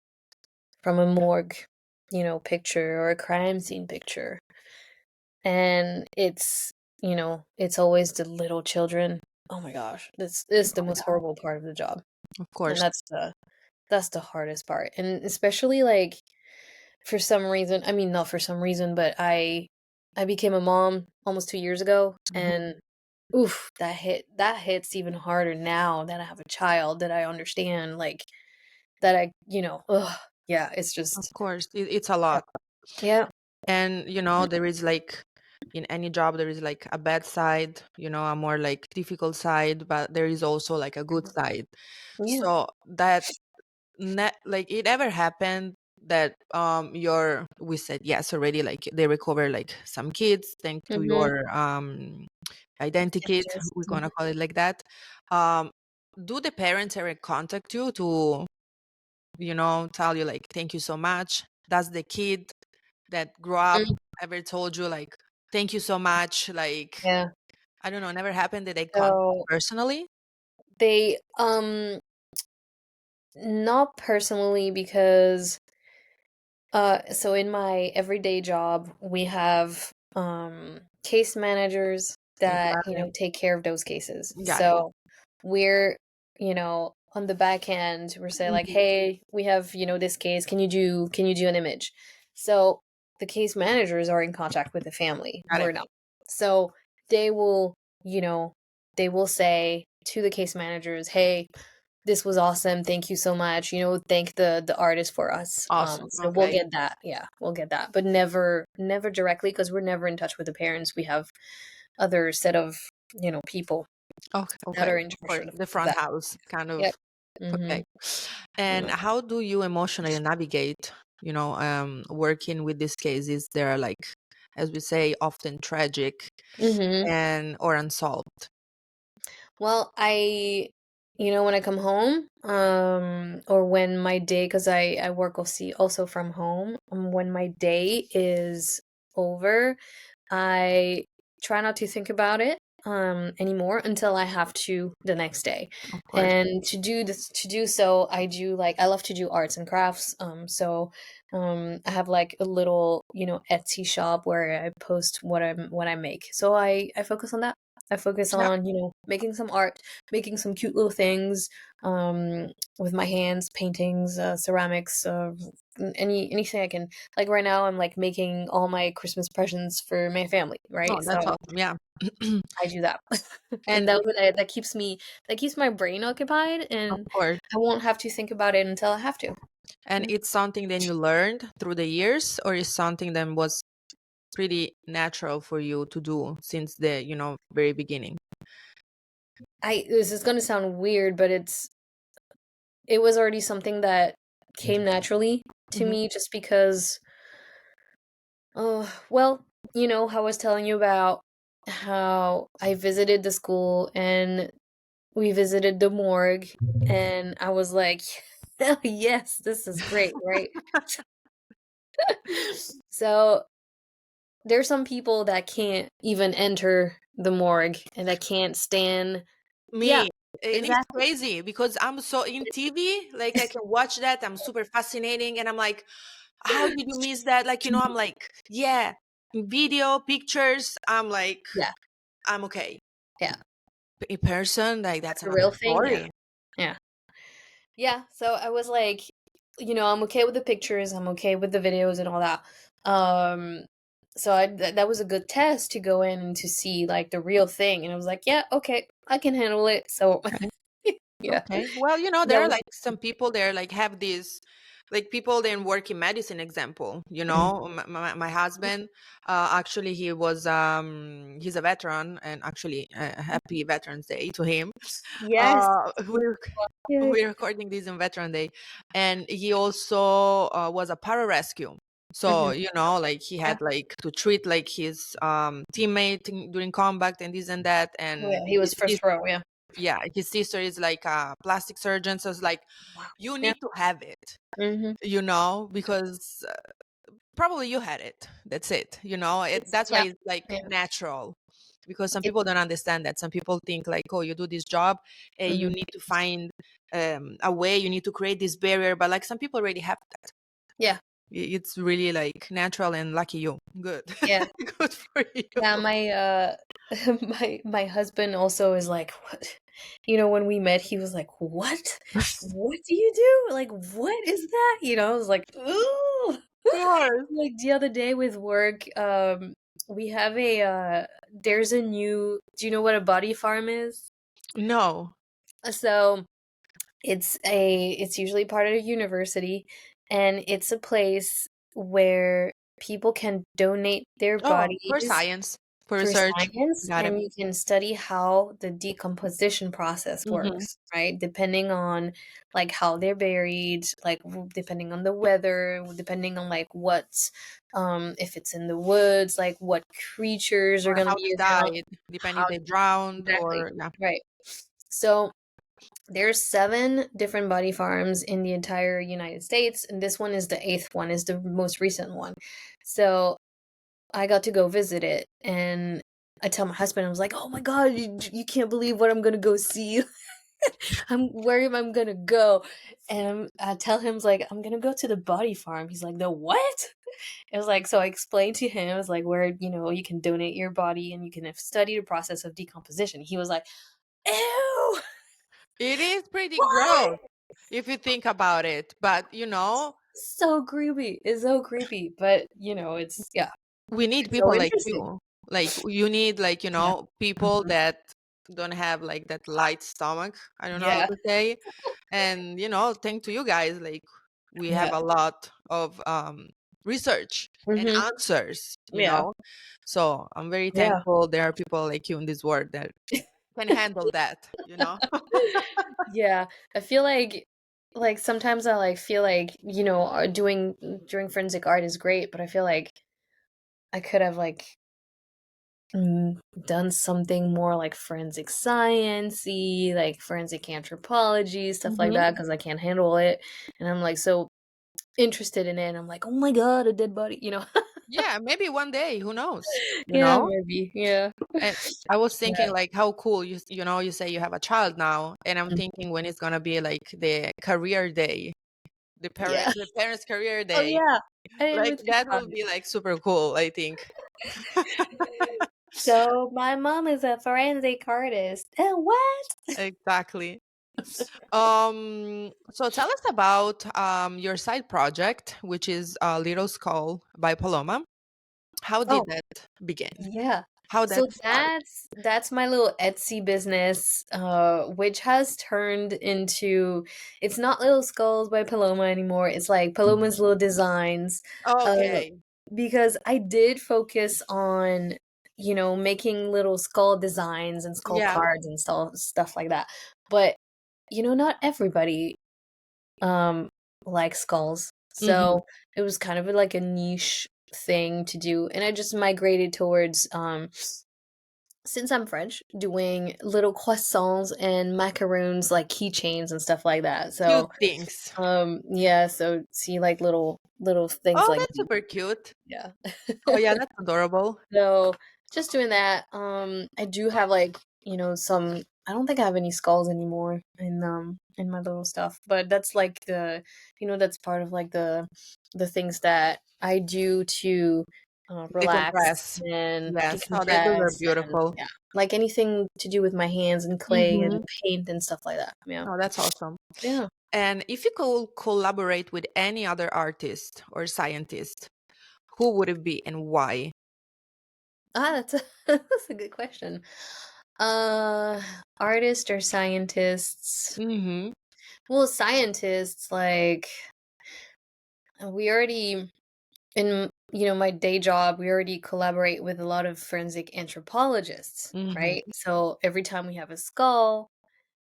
[SPEAKER 2] from a morgue, picture, or a crime scene picture, and it's always the little children. Oh my gosh, this is the most horrible part of the job,
[SPEAKER 1] Of
[SPEAKER 2] and
[SPEAKER 1] course.
[SPEAKER 2] that's the hardest part, and especially like for some reason, I mean, not for some reason, but I became a mom almost 2 years ago,
[SPEAKER 1] Mhm.
[SPEAKER 2] and oof, that hits even harder now that I have a child, that I understand, like, that ugh, yeah, it's
[SPEAKER 1] Of
[SPEAKER 2] just,
[SPEAKER 1] course. It's a
[SPEAKER 2] yeah.
[SPEAKER 1] lot.
[SPEAKER 2] Yeah.
[SPEAKER 1] And, there is like, in any job, there is like a bad side, a more like difficult side, but there is also like a good side.
[SPEAKER 2] Yeah.
[SPEAKER 1] So that, like, it ever happened that we said yes already, like they recover like some kids thanks to
[SPEAKER 2] Mhm.
[SPEAKER 1] your identikit,
[SPEAKER 2] Images.
[SPEAKER 1] we're
[SPEAKER 2] Mhm.
[SPEAKER 1] gonna call it like that. Um, do the parents ever contact you to tell you like thank you so much? Does the kid that grew up
[SPEAKER 2] Mm,
[SPEAKER 1] ever told you like thank you so much, like
[SPEAKER 2] yeah.
[SPEAKER 1] I don't know, never happened that they contact
[SPEAKER 2] So
[SPEAKER 1] personally?
[SPEAKER 2] they not personally, because so in my everyday job, we have case managers that,
[SPEAKER 1] Got it.
[SPEAKER 2] take care of those cases.
[SPEAKER 1] Got it.
[SPEAKER 2] So we're, on the back end, we're saying like,
[SPEAKER 1] Mhm.
[SPEAKER 2] hey, we have, this case. Can you do an image? So the case managers are in contact with the family.
[SPEAKER 1] Got
[SPEAKER 2] We're
[SPEAKER 1] it.
[SPEAKER 2] not. So they will, you know, they will say to the case managers, hey, this was awesome. Thank you so much. Thank the artist for us.
[SPEAKER 1] Awesome.
[SPEAKER 2] So we'll
[SPEAKER 1] Okay.
[SPEAKER 2] get that. Yeah, we'll get that, but never directly, because we're never in touch with the parents. We have other set of people
[SPEAKER 1] Okay.
[SPEAKER 2] that
[SPEAKER 1] Okay.
[SPEAKER 2] are in
[SPEAKER 1] Of
[SPEAKER 2] charge
[SPEAKER 1] course,
[SPEAKER 2] of
[SPEAKER 1] the front
[SPEAKER 2] that.
[SPEAKER 1] house kind
[SPEAKER 2] Yep.
[SPEAKER 1] of.
[SPEAKER 2] Mm-hmm.
[SPEAKER 1] Okay. And how do you emotionally navigate, working with these cases? They're like, as we say, often tragic
[SPEAKER 2] Mm-hmm.
[SPEAKER 1] and or unsolved.
[SPEAKER 2] Well, when I come home, or when my day, because I work also from home, when my day is over, I try not to think about it anymore until I have to the next day.
[SPEAKER 1] Of course.
[SPEAKER 2] And to do so, I love to do arts and crafts. So I have like a little, Etsy shop where I post what I make. So I focus on that. I focus
[SPEAKER 1] Yeah.
[SPEAKER 2] on, making some art, making some cute little things with my hands, paintings, ceramics, anything I can. Like right now, I'm like making all my Christmas presents for my family,
[SPEAKER 1] Oh,
[SPEAKER 2] right?
[SPEAKER 1] that's
[SPEAKER 2] So
[SPEAKER 1] awesome. Yeah.
[SPEAKER 2] I do that, and
[SPEAKER 1] And
[SPEAKER 2] that keeps my brain occupied,
[SPEAKER 1] of
[SPEAKER 2] and
[SPEAKER 1] course.
[SPEAKER 2] I won't have to think about it until I have to.
[SPEAKER 1] And
[SPEAKER 2] Yeah.
[SPEAKER 1] it's something that you learned through the years, or is something that was pretty natural for you to do since the, very beginning?
[SPEAKER 2] This is gonna sound weird, but it was already something that came naturally to
[SPEAKER 1] Mhm.
[SPEAKER 2] me, just because. Well, how I was telling you about how I visited the school and we visited the morgue, and I was like, hell yes, this is great, right? So there's some people that can't even enter the morgue and that can't stand. Yeah,
[SPEAKER 1] Me. And it's
[SPEAKER 2] exactly.
[SPEAKER 1] crazy because I'm so in TV, like I can watch that. I'm super fascinating. And I'm like, how did you miss that? Like, I'm like, yeah, video, pictures. I'm like,
[SPEAKER 2] Yeah,
[SPEAKER 1] I'm okay.
[SPEAKER 2] yeah.
[SPEAKER 1] In person, like that's
[SPEAKER 2] That's a
[SPEAKER 1] another
[SPEAKER 2] real thing. Yeah,
[SPEAKER 1] story.
[SPEAKER 2] yeah. Yeah, so I was like, I'm okay with the pictures, I'm okay with the videos and all that. Um, so that was a good test to go in and to see like the real thing, and I was like, yeah, okay, I can handle it. So
[SPEAKER 1] Okay.
[SPEAKER 2] yeah,
[SPEAKER 1] Okay. Well, there
[SPEAKER 2] that
[SPEAKER 1] are
[SPEAKER 2] was.
[SPEAKER 1] like some people there like have this like people then work in medicine example,
[SPEAKER 2] Mhm.
[SPEAKER 1] my husband actually he's a veteran, and actually happy Veterans Day to him.
[SPEAKER 2] Yes.
[SPEAKER 1] We're
[SPEAKER 2] Yeah.
[SPEAKER 1] we're recording this in Veteran Day, and he also was a pararescue. So
[SPEAKER 2] Mhm.
[SPEAKER 1] like he
[SPEAKER 2] Yeah.
[SPEAKER 1] had like to treat like his teammate during combat and this and that,
[SPEAKER 2] Oh, yeah,
[SPEAKER 1] and
[SPEAKER 2] he was first row. Yeah.
[SPEAKER 1] yeah, his sister is like a plastic surgeon, so it's like
[SPEAKER 2] Wow.
[SPEAKER 1] you
[SPEAKER 2] Yeah.
[SPEAKER 1] need to have it,
[SPEAKER 2] Mhm.
[SPEAKER 1] because probably you had it. That's it. That's why
[SPEAKER 2] Yeah.
[SPEAKER 1] it's like
[SPEAKER 2] Yeah.
[SPEAKER 1] natural, because some
[SPEAKER 2] It,
[SPEAKER 1] people don't understand that. Some people think like, oh, you do this job, you
[SPEAKER 2] mhm.
[SPEAKER 1] need to find a way. You need to create this barrier, but like some people already have that.
[SPEAKER 2] Yeah.
[SPEAKER 1] It's really like natural, and lucky you. Good,
[SPEAKER 2] Yeah.
[SPEAKER 1] good for you.
[SPEAKER 2] Yeah, my husband also is like, what? When we met, he was like, "What? What do you do? Like, what is that?" I was like, "Ooh."
[SPEAKER 1] Of course.
[SPEAKER 2] Like the other day with work, we have there's a new. Do you know what a body farm is?
[SPEAKER 1] No.
[SPEAKER 2] So it's usually part of a university, and it's a place where people can donate their
[SPEAKER 1] Oh, for
[SPEAKER 2] bodies
[SPEAKER 1] science, for
[SPEAKER 2] for
[SPEAKER 1] research.
[SPEAKER 2] science,
[SPEAKER 1] Got it.
[SPEAKER 2] and you can study how the decomposition process
[SPEAKER 1] Hmm.
[SPEAKER 2] works, right? Depending on like how they're buried, like depending on the weather, depending on like what if it's in the woods, like what creatures are
[SPEAKER 1] Or
[SPEAKER 2] going to
[SPEAKER 1] how
[SPEAKER 2] be
[SPEAKER 1] they
[SPEAKER 2] around,
[SPEAKER 1] died, depending
[SPEAKER 2] how
[SPEAKER 1] if they drowned
[SPEAKER 2] exactly.
[SPEAKER 1] or yeah.
[SPEAKER 2] Right. So there's 7 different body farms in the entire United States, and this one is the 8th one, is the most recent one. So I got to go visit it, and I tell my husband, I was like, "Oh my god, you can't believe what I'm gonna go see. Where am I gonna go?" And I tell him, like, "I'm gonna go to the body farm." He's like, "The what?" It was like, so I explained to him, it was like, where, you can donate your body and you can study the process of decomposition. He was like, "Ew,
[SPEAKER 1] It is pretty
[SPEAKER 2] what?"
[SPEAKER 1] gross if you think about it, but
[SPEAKER 2] So creepy. It's so creepy, but it's yeah,
[SPEAKER 1] we need
[SPEAKER 2] it's so
[SPEAKER 1] people like
[SPEAKER 2] interesting.
[SPEAKER 1] you. Like you need like,
[SPEAKER 2] Yeah.
[SPEAKER 1] people
[SPEAKER 2] Mhm.
[SPEAKER 1] that don't have like that light stomach. I don't know how
[SPEAKER 2] Yeah.
[SPEAKER 1] to say. And thanks to you guys, like we have
[SPEAKER 2] Yeah.
[SPEAKER 1] a lot of research and
[SPEAKER 2] Mhm. Yeah.
[SPEAKER 1] answers. So I'm very
[SPEAKER 2] Yeah.
[SPEAKER 1] thankful there are people like you in this world that can handle that.
[SPEAKER 2] Yeah. I feel like sometimes I feel like, doing forensic art is great, but I feel like I could have done something more like forensic sciencey, like forensic anthropology, stuff like
[SPEAKER 1] Hmm.
[SPEAKER 2] that, because I can't handle it. And I'm like so interested in it. And I'm like, oh my god, a dead body.
[SPEAKER 1] Yeah, maybe one day, who knows? You
[SPEAKER 2] Yeah,
[SPEAKER 1] know?
[SPEAKER 2] maybe. Yeah.
[SPEAKER 1] And I was
[SPEAKER 2] Yeah.
[SPEAKER 1] thinking like how cool you say you have a child now, and I'm
[SPEAKER 2] Mm.
[SPEAKER 1] thinking when it's gonna be like the career day,
[SPEAKER 2] Yeah.
[SPEAKER 1] the parents' career
[SPEAKER 2] Oh
[SPEAKER 1] day.
[SPEAKER 2] yeah. I didn't
[SPEAKER 1] Like
[SPEAKER 2] even think
[SPEAKER 1] that
[SPEAKER 2] about
[SPEAKER 1] will
[SPEAKER 2] it.
[SPEAKER 1] be like super cool, I think.
[SPEAKER 2] So my mom is a forensic artist. What?
[SPEAKER 1] Exactly. So tell us about your side project, which is Little Skull by Paloma. How did
[SPEAKER 2] Oh,
[SPEAKER 1] that begin?
[SPEAKER 2] yeah.
[SPEAKER 1] How
[SPEAKER 2] So
[SPEAKER 1] that start?
[SPEAKER 2] that's my little Etsy business, which has turned into, it's not Little Skulls by Paloma anymore. It's like Paloma's Little Designs. Uh,
[SPEAKER 1] Okay.
[SPEAKER 2] because I did focus on, making little skull designs and skull
[SPEAKER 1] Yeah.
[SPEAKER 2] cards and stuff like that. But not everybody um likes skulls.
[SPEAKER 1] Hmm.
[SPEAKER 2] So it was kind of like a niche thing to do. And I just migrated towards since I'm French, doing little croissants and macaroons, like keychains and stuff like that.
[SPEAKER 1] Cute
[SPEAKER 2] So,
[SPEAKER 1] things.
[SPEAKER 2] yeah, so see like little things
[SPEAKER 1] Oh,
[SPEAKER 2] like
[SPEAKER 1] that's super cute.
[SPEAKER 2] yeah.
[SPEAKER 1] Oh yeah, that's adorable.
[SPEAKER 2] So just doing that. I do have some. I don't think I have any skulls anymore in my little stuff, but that's like that's part of like the things that I do to relax
[SPEAKER 1] Decompress.
[SPEAKER 2] and
[SPEAKER 1] Yes. Oh, those are
[SPEAKER 2] decompress and
[SPEAKER 1] beautiful.
[SPEAKER 2] yeah, like anything to do with my hands and clay and
[SPEAKER 1] Hmm.
[SPEAKER 2] paint and stuff like that. Yeah,
[SPEAKER 1] Oh, that's awesome.
[SPEAKER 2] yeah.
[SPEAKER 1] And if you could collaborate with any other artist or scientist, who would it be and why?
[SPEAKER 2] That's that's a good question. Uh, Artists or scientists?
[SPEAKER 1] Hmm.
[SPEAKER 2] Well, scientists, like, we already, in, my day job, we already collaborate with a lot of forensic anthropologists,
[SPEAKER 1] Hmm.
[SPEAKER 2] right? So every time we have a skull,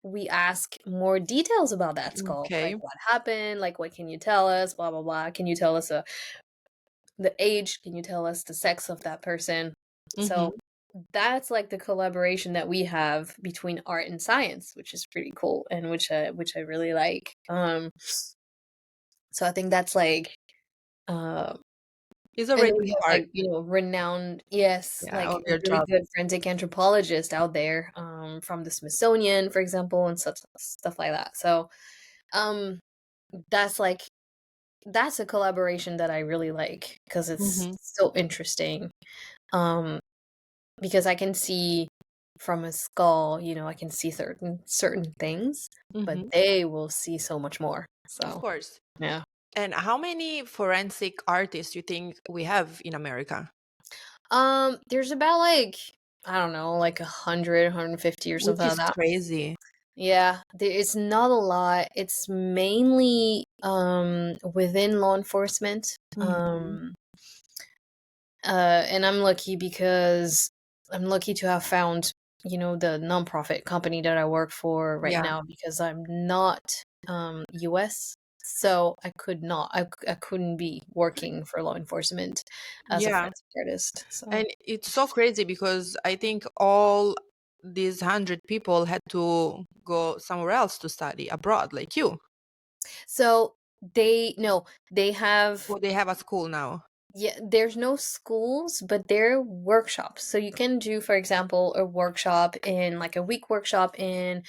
[SPEAKER 2] we ask more details about that skull. Like,
[SPEAKER 1] Okay.
[SPEAKER 2] what happened? Like, what can you tell us? Blah, blah, blah. Can you tell us the age? Can you tell us the sex of that person?
[SPEAKER 1] Hmm.
[SPEAKER 2] So that's like the collaboration that we have between art and science, which is pretty cool and which I really like. So I think that's like, uh,
[SPEAKER 1] It's
[SPEAKER 2] and then
[SPEAKER 1] already
[SPEAKER 2] we have
[SPEAKER 1] part,
[SPEAKER 2] like, renowned, yes,
[SPEAKER 1] yeah,
[SPEAKER 2] like
[SPEAKER 1] of your
[SPEAKER 2] really
[SPEAKER 1] job.
[SPEAKER 2] good forensic anthropologists out there, from the Smithsonian, for example, and such stuff like that. So, um, that's like that's a collaboration that I really like because it's
[SPEAKER 1] Hmm.
[SPEAKER 2] so interesting. Um, because I can see from a skull, I can see certain things, but
[SPEAKER 1] Hmm.
[SPEAKER 2] they will see so much more.
[SPEAKER 1] Of
[SPEAKER 2] So,
[SPEAKER 1] course.
[SPEAKER 2] yeah.
[SPEAKER 1] And how many forensic artists you think we have in America?
[SPEAKER 2] There's about like, I don't know, like 150 or
[SPEAKER 1] Which
[SPEAKER 2] something like
[SPEAKER 1] is
[SPEAKER 2] that.
[SPEAKER 1] crazy.
[SPEAKER 2] Yeah, it's not a lot. It's mainly within law enforcement.
[SPEAKER 1] Hmm.
[SPEAKER 2] And I'm lucky because I'm lucky to have found, the nonprofit company that I work for right
[SPEAKER 1] Yeah.
[SPEAKER 2] now because I'm not US. So I couldn't be working for law enforcement as a
[SPEAKER 1] Yeah.
[SPEAKER 2] forensic artist. So
[SPEAKER 1] And it's so crazy because I think all these 100 people had to go somewhere else to study abroad, like you.
[SPEAKER 2] so they no, they have
[SPEAKER 1] Well, they have a school now.
[SPEAKER 2] Yeah, there's no schools, but there are workshops. So you can do, for example, a workshop in like a week workshop in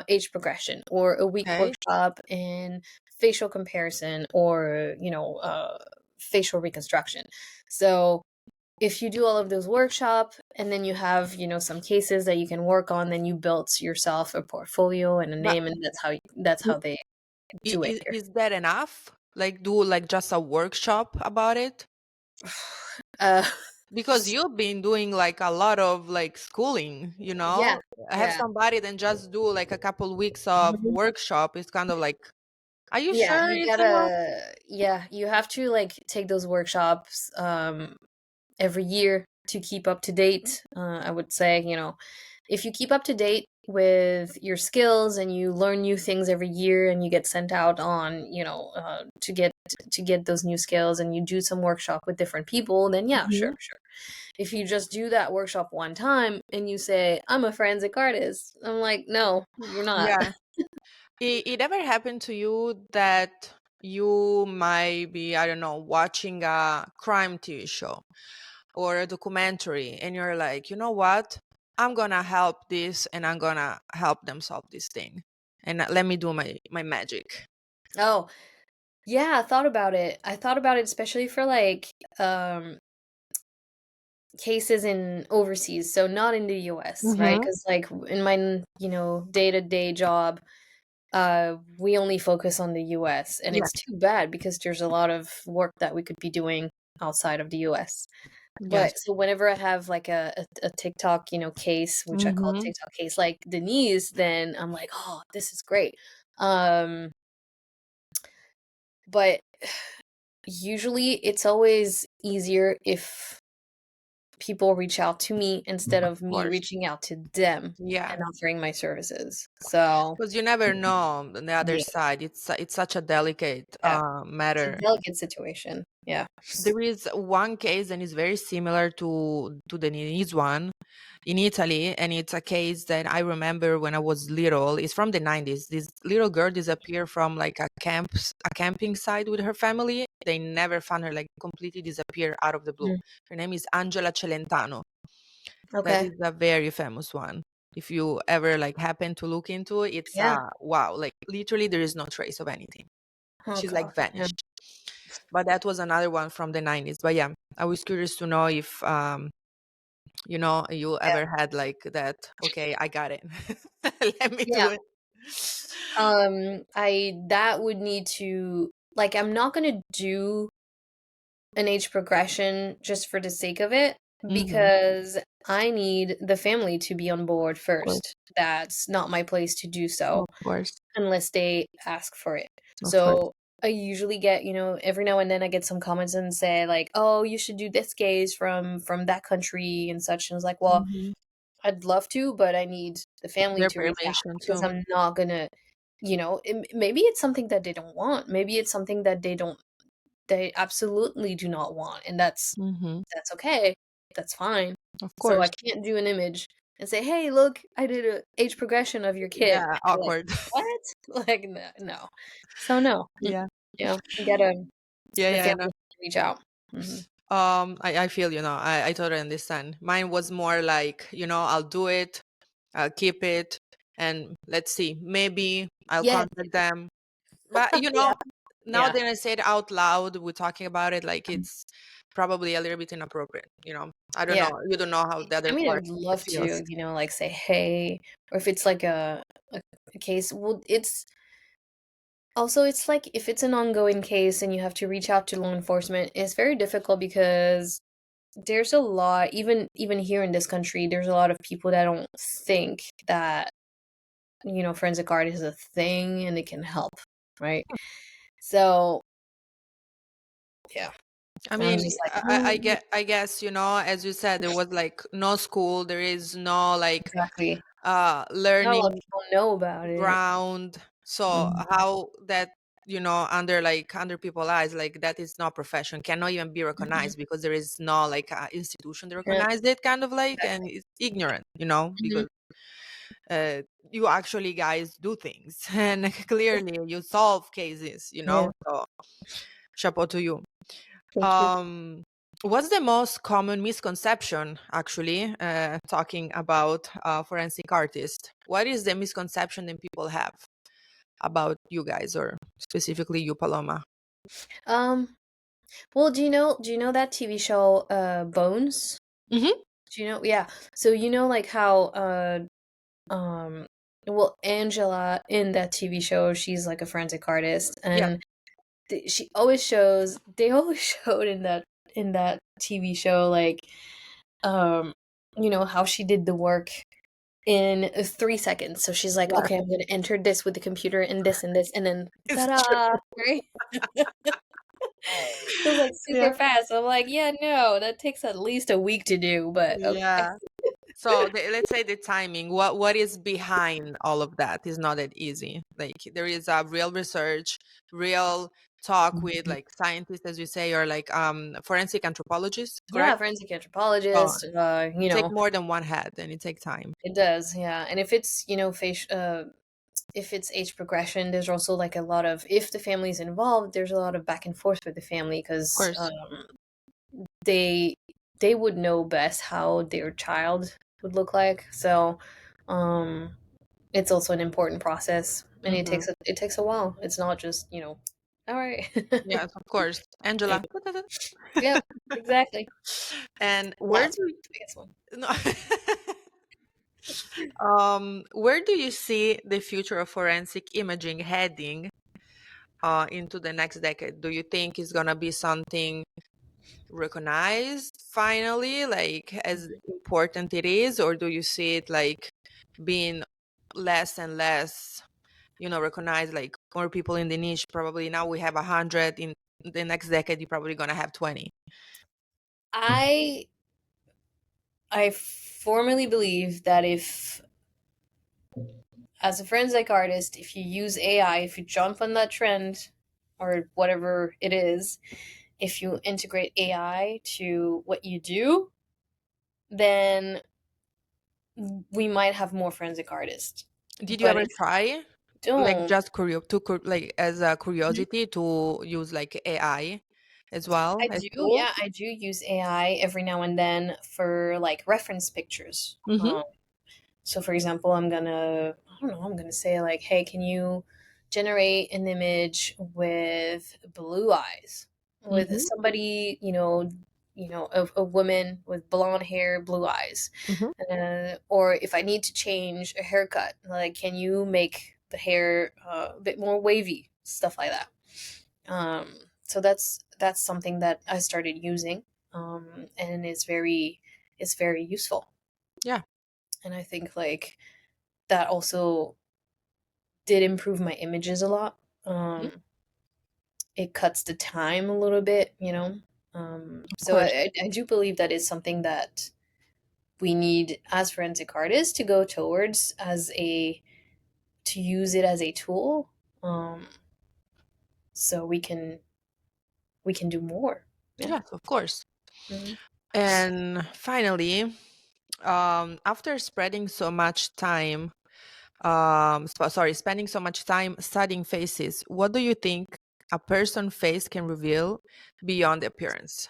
[SPEAKER 2] age progression, or a week
[SPEAKER 1] Okay.
[SPEAKER 2] workshop in facial comparison, or facial reconstruction. So if you do all of those workshop, and then you have some cases that you can work on, then you build yourself a portfolio and a
[SPEAKER 1] But
[SPEAKER 2] name, and that's how they do it here.
[SPEAKER 1] is that enough? Like, do like just a workshop about it?
[SPEAKER 2] uh
[SPEAKER 1] Because you've been doing like a lot of like schooling,
[SPEAKER 2] yeah,
[SPEAKER 1] have
[SPEAKER 2] yeah.
[SPEAKER 1] somebody then just do like a couple weeks of
[SPEAKER 2] Mhm.
[SPEAKER 1] workshop. It's kind of like, are you
[SPEAKER 2] Yeah,
[SPEAKER 1] sure
[SPEAKER 2] you
[SPEAKER 1] it's enough?
[SPEAKER 2] gotta, yeah, you have to like take those workshops every year to keep up to date. I would say, if you keep up to date with your skills, and you learn new things every year, and you get sent out on, to get those new skills, and you do some workshop with different people, then yeah, sure,
[SPEAKER 1] Mhm.
[SPEAKER 2] sure. If you just do that workshop one time and you say, I'm a forensic artist, I'm like, no, you're not.
[SPEAKER 1] Yeah. It ever happened to you that you might be, I don't know, watching a crime TV show or a documentary, and you're like, you know what? I'm gonna help this, and I'm gonna help them solve this thing. And let me do my magic.
[SPEAKER 2] Oh, yeah, I thought about it. I thought about it especially for like um cases in overseas, so not in the US, right?
[SPEAKER 1] Mm-hmm.
[SPEAKER 2] Because like in my day-to-day job, we only focus on the US, and
[SPEAKER 1] Yeah.
[SPEAKER 2] it's too bad because there's a lot of work that we could be doing outside of the US. But
[SPEAKER 1] Yes.
[SPEAKER 2] so whenever I have like a TikTok, case, which I call
[SPEAKER 1] Mm-hmm.
[SPEAKER 2] TikTok case, like Denise, then I'm like, oh, this is great. Um, but usually it's always easier if people reach out to me instead
[SPEAKER 1] Of
[SPEAKER 2] of me
[SPEAKER 1] course.
[SPEAKER 2] reaching out to them
[SPEAKER 1] Yeah.
[SPEAKER 2] and offering my services. So,
[SPEAKER 1] Because you never know on the other
[SPEAKER 2] yeah,
[SPEAKER 1] side. It's such a delicate
[SPEAKER 2] yeah, it's a
[SPEAKER 1] matter.
[SPEAKER 2] delicate situation. Yeah.
[SPEAKER 1] There is one case and it's very similar to the Denise one in Italy, and it's a case that I remember when I was little. It's from the 90s. This little girl disappeared from like a camping site with her family. They never found her, like completely disappeared out of the blue.
[SPEAKER 2] Mm.
[SPEAKER 1] Her name is Angela Celentano. That
[SPEAKER 2] Okay.
[SPEAKER 1] is a very famous one. If you ever like happen to look into it, it's
[SPEAKER 2] Yeah.
[SPEAKER 1] wow, like literally there is no trace of anything.
[SPEAKER 2] Oh
[SPEAKER 1] She's like
[SPEAKER 2] god. Yeah.
[SPEAKER 1] vanished. But that was another one from the 90s. But yeah, I was curious to know if you ever had like that, okay, I got it. Let me
[SPEAKER 2] Yeah.
[SPEAKER 1] do it.
[SPEAKER 2] I that would need to, like, I'm not gonna do an age progression just for the sake of it,
[SPEAKER 1] Mhm.
[SPEAKER 2] because I need the family to be on board
[SPEAKER 1] Of course.
[SPEAKER 2] first. That's not my place to do so
[SPEAKER 1] Of course.
[SPEAKER 2] unless they ask for it.
[SPEAKER 1] Of course.
[SPEAKER 2] So I usually get, every now and then I get some comments and say like, "Oh, you should do this case from that country and such." And it's like, "Well,
[SPEAKER 1] Mhm.
[SPEAKER 2] I'd love to, but I need the family
[SPEAKER 1] Their
[SPEAKER 2] to reach out,
[SPEAKER 1] permission
[SPEAKER 2] because
[SPEAKER 1] too.
[SPEAKER 2] I'm not gonna, maybe it's something that they don't want. Maybe it's something that they absolutely do not want, and
[SPEAKER 1] Mhm.
[SPEAKER 2] that's okay. That's fine.
[SPEAKER 1] Of
[SPEAKER 2] So I
[SPEAKER 1] course.
[SPEAKER 2] can't do an image and say, "Hey, look, I did a age progression of your kid."
[SPEAKER 1] Yeah,
[SPEAKER 2] They're like,
[SPEAKER 1] awkward.
[SPEAKER 2] "What?" Like, no, no. So no.
[SPEAKER 1] Yeah.
[SPEAKER 2] You gotta
[SPEAKER 1] Yeah,
[SPEAKER 2] the
[SPEAKER 1] yeah, I
[SPEAKER 2] family
[SPEAKER 1] know.
[SPEAKER 2] to reach out. Mhm.
[SPEAKER 1] I feel, I totally understand. Mine was more like, I'll do it, I'll keep it, and let's see, maybe I'll
[SPEAKER 2] Yeah,
[SPEAKER 1] contact them. But,
[SPEAKER 2] yeah,
[SPEAKER 1] now
[SPEAKER 2] yeah,
[SPEAKER 1] that I say it out loud, we're talking about it, like it's probably a little bit inappropriate, I don't
[SPEAKER 2] yeah.
[SPEAKER 1] know. You don't know how the
[SPEAKER 2] I
[SPEAKER 1] other
[SPEAKER 2] mean, I would
[SPEAKER 1] party
[SPEAKER 2] love
[SPEAKER 1] feels.
[SPEAKER 2] to, like, say, "Hey," or if it's like a case, well, it's like if it's an ongoing case and you have to reach out to law enforcement, it's very difficult because there's a lot, even here in this country, there's a lot of people that don't think that, forensic art is a thing and it can help, right? So, yeah,
[SPEAKER 1] I
[SPEAKER 2] I'm
[SPEAKER 1] mean,
[SPEAKER 2] just like,
[SPEAKER 1] I guess, as you said, there was like no school, there is no like
[SPEAKER 2] exactly. Not a lot of
[SPEAKER 1] learning
[SPEAKER 2] people know about it.
[SPEAKER 1] ground. So
[SPEAKER 2] Mhm.
[SPEAKER 1] how that, under people's eyes, like that is not profession, cannot even be
[SPEAKER 2] Mhm.
[SPEAKER 1] recognized because there is no like institution that
[SPEAKER 2] Yeah,
[SPEAKER 1] recognize it, kind of like, and
[SPEAKER 2] exactly.
[SPEAKER 1] it's ignorant,
[SPEAKER 2] Mhm.
[SPEAKER 1] because uh, you actually guys do things and clearly you solve cases,
[SPEAKER 2] Yeah.
[SPEAKER 1] so chapeau to you.
[SPEAKER 2] Thank you.
[SPEAKER 1] What's the most common misconception, actually, talking about forensic artists? What is the misconception that people have about you guys, or specifically you, Paloma?
[SPEAKER 2] Um, well, do you know that TV show Bones?
[SPEAKER 1] Mm-hmm.
[SPEAKER 2] Do you know? Yeah. So you know like how um well, Angela in that TV show, she's like a forensic artist,
[SPEAKER 1] Yeah,
[SPEAKER 2] and she always shows they always showed in that TV show like um how she did the work in 3 seconds. So she's like,
[SPEAKER 1] yeah,
[SPEAKER 2] okay, I'm gonna enter this with the computer and this, and then
[SPEAKER 1] it's true.
[SPEAKER 2] ta-da, right? It was like
[SPEAKER 1] Yeah,
[SPEAKER 2] super fast. I'm like, yeah, no, that takes at least a week to do, but okay.
[SPEAKER 1] yeah. So let's say the timing. What is behind all of that is not that easy. Like there is a real research, real talk with
[SPEAKER 2] Mhm.
[SPEAKER 1] like scientists, as you say, or like forensic anthropologists,
[SPEAKER 2] Yeah,
[SPEAKER 1] correct?
[SPEAKER 2] forensic
[SPEAKER 1] So
[SPEAKER 2] anthropologist,
[SPEAKER 1] it take more than one head, and it take time.
[SPEAKER 2] it does, yeah. And if it's, if it's age progression, there's also like a lot of, if the family's involved, there's a lot of back and forth with the family
[SPEAKER 1] Of
[SPEAKER 2] because
[SPEAKER 1] course.
[SPEAKER 2] they they would know best how their child would look like. So, um, it's also an important process, and
[SPEAKER 1] Hmm.
[SPEAKER 2] it takes a while. It's not just all right.
[SPEAKER 1] Yes, of course.
[SPEAKER 2] Yeah.
[SPEAKER 1] Angela.
[SPEAKER 2] Yep, exactly.
[SPEAKER 1] And where
[SPEAKER 2] That's
[SPEAKER 1] do
[SPEAKER 2] the biggest one.
[SPEAKER 1] no. Where do you see the future of forensic imaging heading into the next decade? Do you think it's gonna be something recognized finally, like as important it is, or do you see it like being less and less, recognized, like more people in the niche? Probably now we have 100, in the next decade you're probably gonna have 20.
[SPEAKER 2] I I formally believe that if, as a forensic artist, if you use AI, if you jump on that trend or whatever it is, if you integrate AI to what you do, then we might have more forensic artists.
[SPEAKER 1] Did you
[SPEAKER 2] But
[SPEAKER 1] ever
[SPEAKER 2] if
[SPEAKER 1] try,
[SPEAKER 2] we
[SPEAKER 1] like
[SPEAKER 2] don't,
[SPEAKER 1] just like as a curiosity, to use like AI as well
[SPEAKER 2] I
[SPEAKER 1] as
[SPEAKER 2] do,
[SPEAKER 1] tool?
[SPEAKER 2] yeah, I do use AI every now and then for like reference pictures.
[SPEAKER 1] Mm-hmm.
[SPEAKER 2] So, for example, I don't know, I'm gonna say like, hey, can you generate an image with blue eyes, with
[SPEAKER 1] Mm-hmm.
[SPEAKER 2] somebody, a woman with blonde hair, blue eyes,
[SPEAKER 1] Mm-hmm.
[SPEAKER 2] or if I need to change a haircut, like, can you make the hair a bit more wavy, stuff like that. So that's something that I started using, and it's very useful,
[SPEAKER 1] Yeah.
[SPEAKER 2] and I think like that also did improve my images a lot.
[SPEAKER 1] Mhm.
[SPEAKER 2] It cuts the time a little bit,
[SPEAKER 1] Of
[SPEAKER 2] so
[SPEAKER 1] course.
[SPEAKER 2] I do believe that is something that we need as forensic artists to go towards, as a to use it as a tool, um, so we can do more. Yeah.
[SPEAKER 1] Yes, of course.
[SPEAKER 2] Mhm.
[SPEAKER 1] And finally, after spreading so much time, spending so much time studying faces, what do you think a person face can reveal beyond the appearance?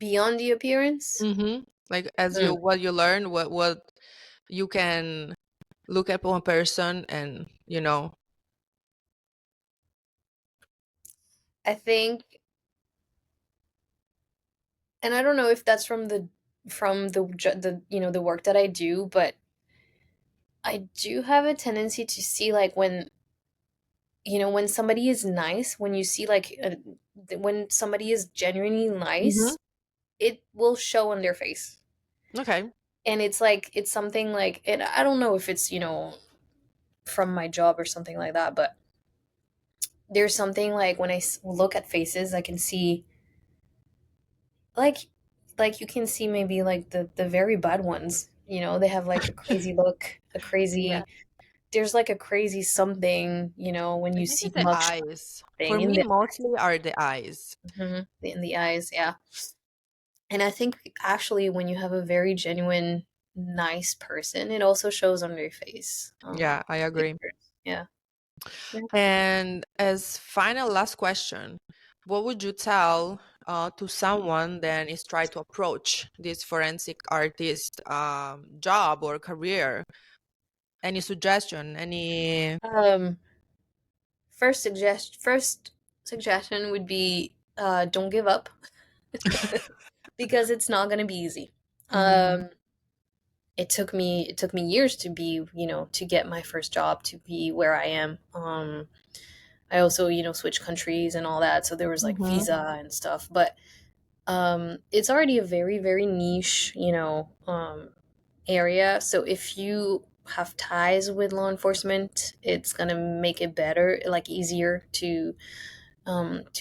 [SPEAKER 2] Beyond the appearance,
[SPEAKER 1] Mm-hmm. Like as
[SPEAKER 2] mm,
[SPEAKER 1] what you learn, what you can look at one person and
[SPEAKER 2] I think, and I don't know if that's from the the work that I do, but I do have a tendency to see like when somebody is nice, when you see like when somebody is genuinely
[SPEAKER 1] Mm-hmm.
[SPEAKER 2] nice, it will show on their face.
[SPEAKER 1] Okay.
[SPEAKER 2] And it's like it's something like, and I don't know if it's, from my job or something like that, but there's something like when I look at faces, I can see like you can see maybe like the very bad ones, they have like a crazy look, a
[SPEAKER 1] Yeah.
[SPEAKER 2] crazy there's like a crazy something, when
[SPEAKER 1] I
[SPEAKER 2] you
[SPEAKER 1] think
[SPEAKER 2] see
[SPEAKER 1] it's the
[SPEAKER 2] much
[SPEAKER 1] eyes. For
[SPEAKER 2] thing in
[SPEAKER 1] me,
[SPEAKER 2] the
[SPEAKER 1] mostly are the eyes.
[SPEAKER 2] in the eyes, yeah. And I think actually when you have a very genuine, nice person, it also shows on their face.
[SPEAKER 1] Yeah, I agree.
[SPEAKER 2] Yeah. Yeah.
[SPEAKER 1] And as final last question, what would you tell to someone that is trying to approach this forensic artist job or career? Any suggestion? Any?
[SPEAKER 2] Um, first suggestion would be don't give up because it's not gonna be easy.
[SPEAKER 1] Mhm.
[SPEAKER 2] Um, it took me years to be, to get my first job, to be where I am. I also, switched countries and all that, so there was like
[SPEAKER 1] Mhm.
[SPEAKER 2] visa and stuff. But it's already a very, very niche, area. So if you have ties with law enforcement, it's gonna make it better, like easier to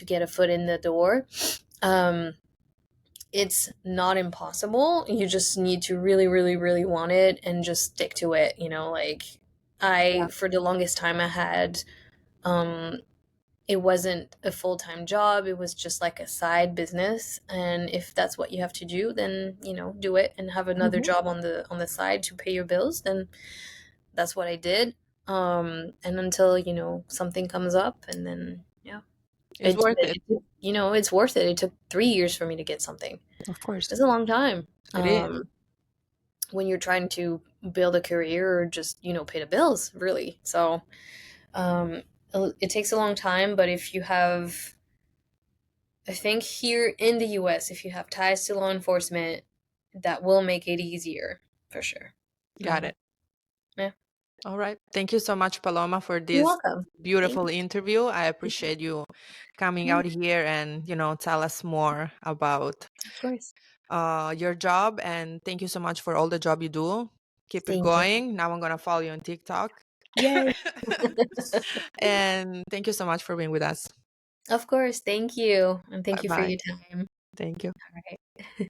[SPEAKER 2] get a foot in the door. Um, it's not impossible. You just need to really, really, really want it and just stick to it. Like
[SPEAKER 1] Yeah.
[SPEAKER 2] for the longest time, I had, um, it wasn't a full time job. It was just like a side business. And if that's what you have to do, then, do it and have another
[SPEAKER 1] Mhm.
[SPEAKER 2] job on the side to pay your bills. Then that's what I did. And until, something comes up, and then, yeah.
[SPEAKER 1] It's worth it.
[SPEAKER 2] It's worth it. It took 3 years for me to get something.
[SPEAKER 1] Of course,
[SPEAKER 2] It's a long time.
[SPEAKER 1] it is.
[SPEAKER 2] When you're trying to build a career or just, pay the bills, really. So, um, it takes a long time, but if you have, I think here in the US, if you have ties to law enforcement, that will make it easier for sure.
[SPEAKER 1] Got it.
[SPEAKER 2] Yeah.
[SPEAKER 1] All right. Thank you so much, Paloma, for
[SPEAKER 2] You're
[SPEAKER 1] this
[SPEAKER 2] welcome. Thank
[SPEAKER 1] beautiful interview. I appreciate you coming
[SPEAKER 2] you.
[SPEAKER 1] out here and, tell us more about
[SPEAKER 2] Of course.
[SPEAKER 1] your job. And thank you so much for all the job you do. Keep it
[SPEAKER 2] Thank you.
[SPEAKER 1] going. Now I'm going to follow you on TikTok.
[SPEAKER 2] Yay.
[SPEAKER 1] And thank you so much for being with us.
[SPEAKER 2] Of course. Thank you. And thank
[SPEAKER 1] Bye
[SPEAKER 2] you for
[SPEAKER 1] bye.
[SPEAKER 2] your time.
[SPEAKER 1] Thank you.
[SPEAKER 2] All right.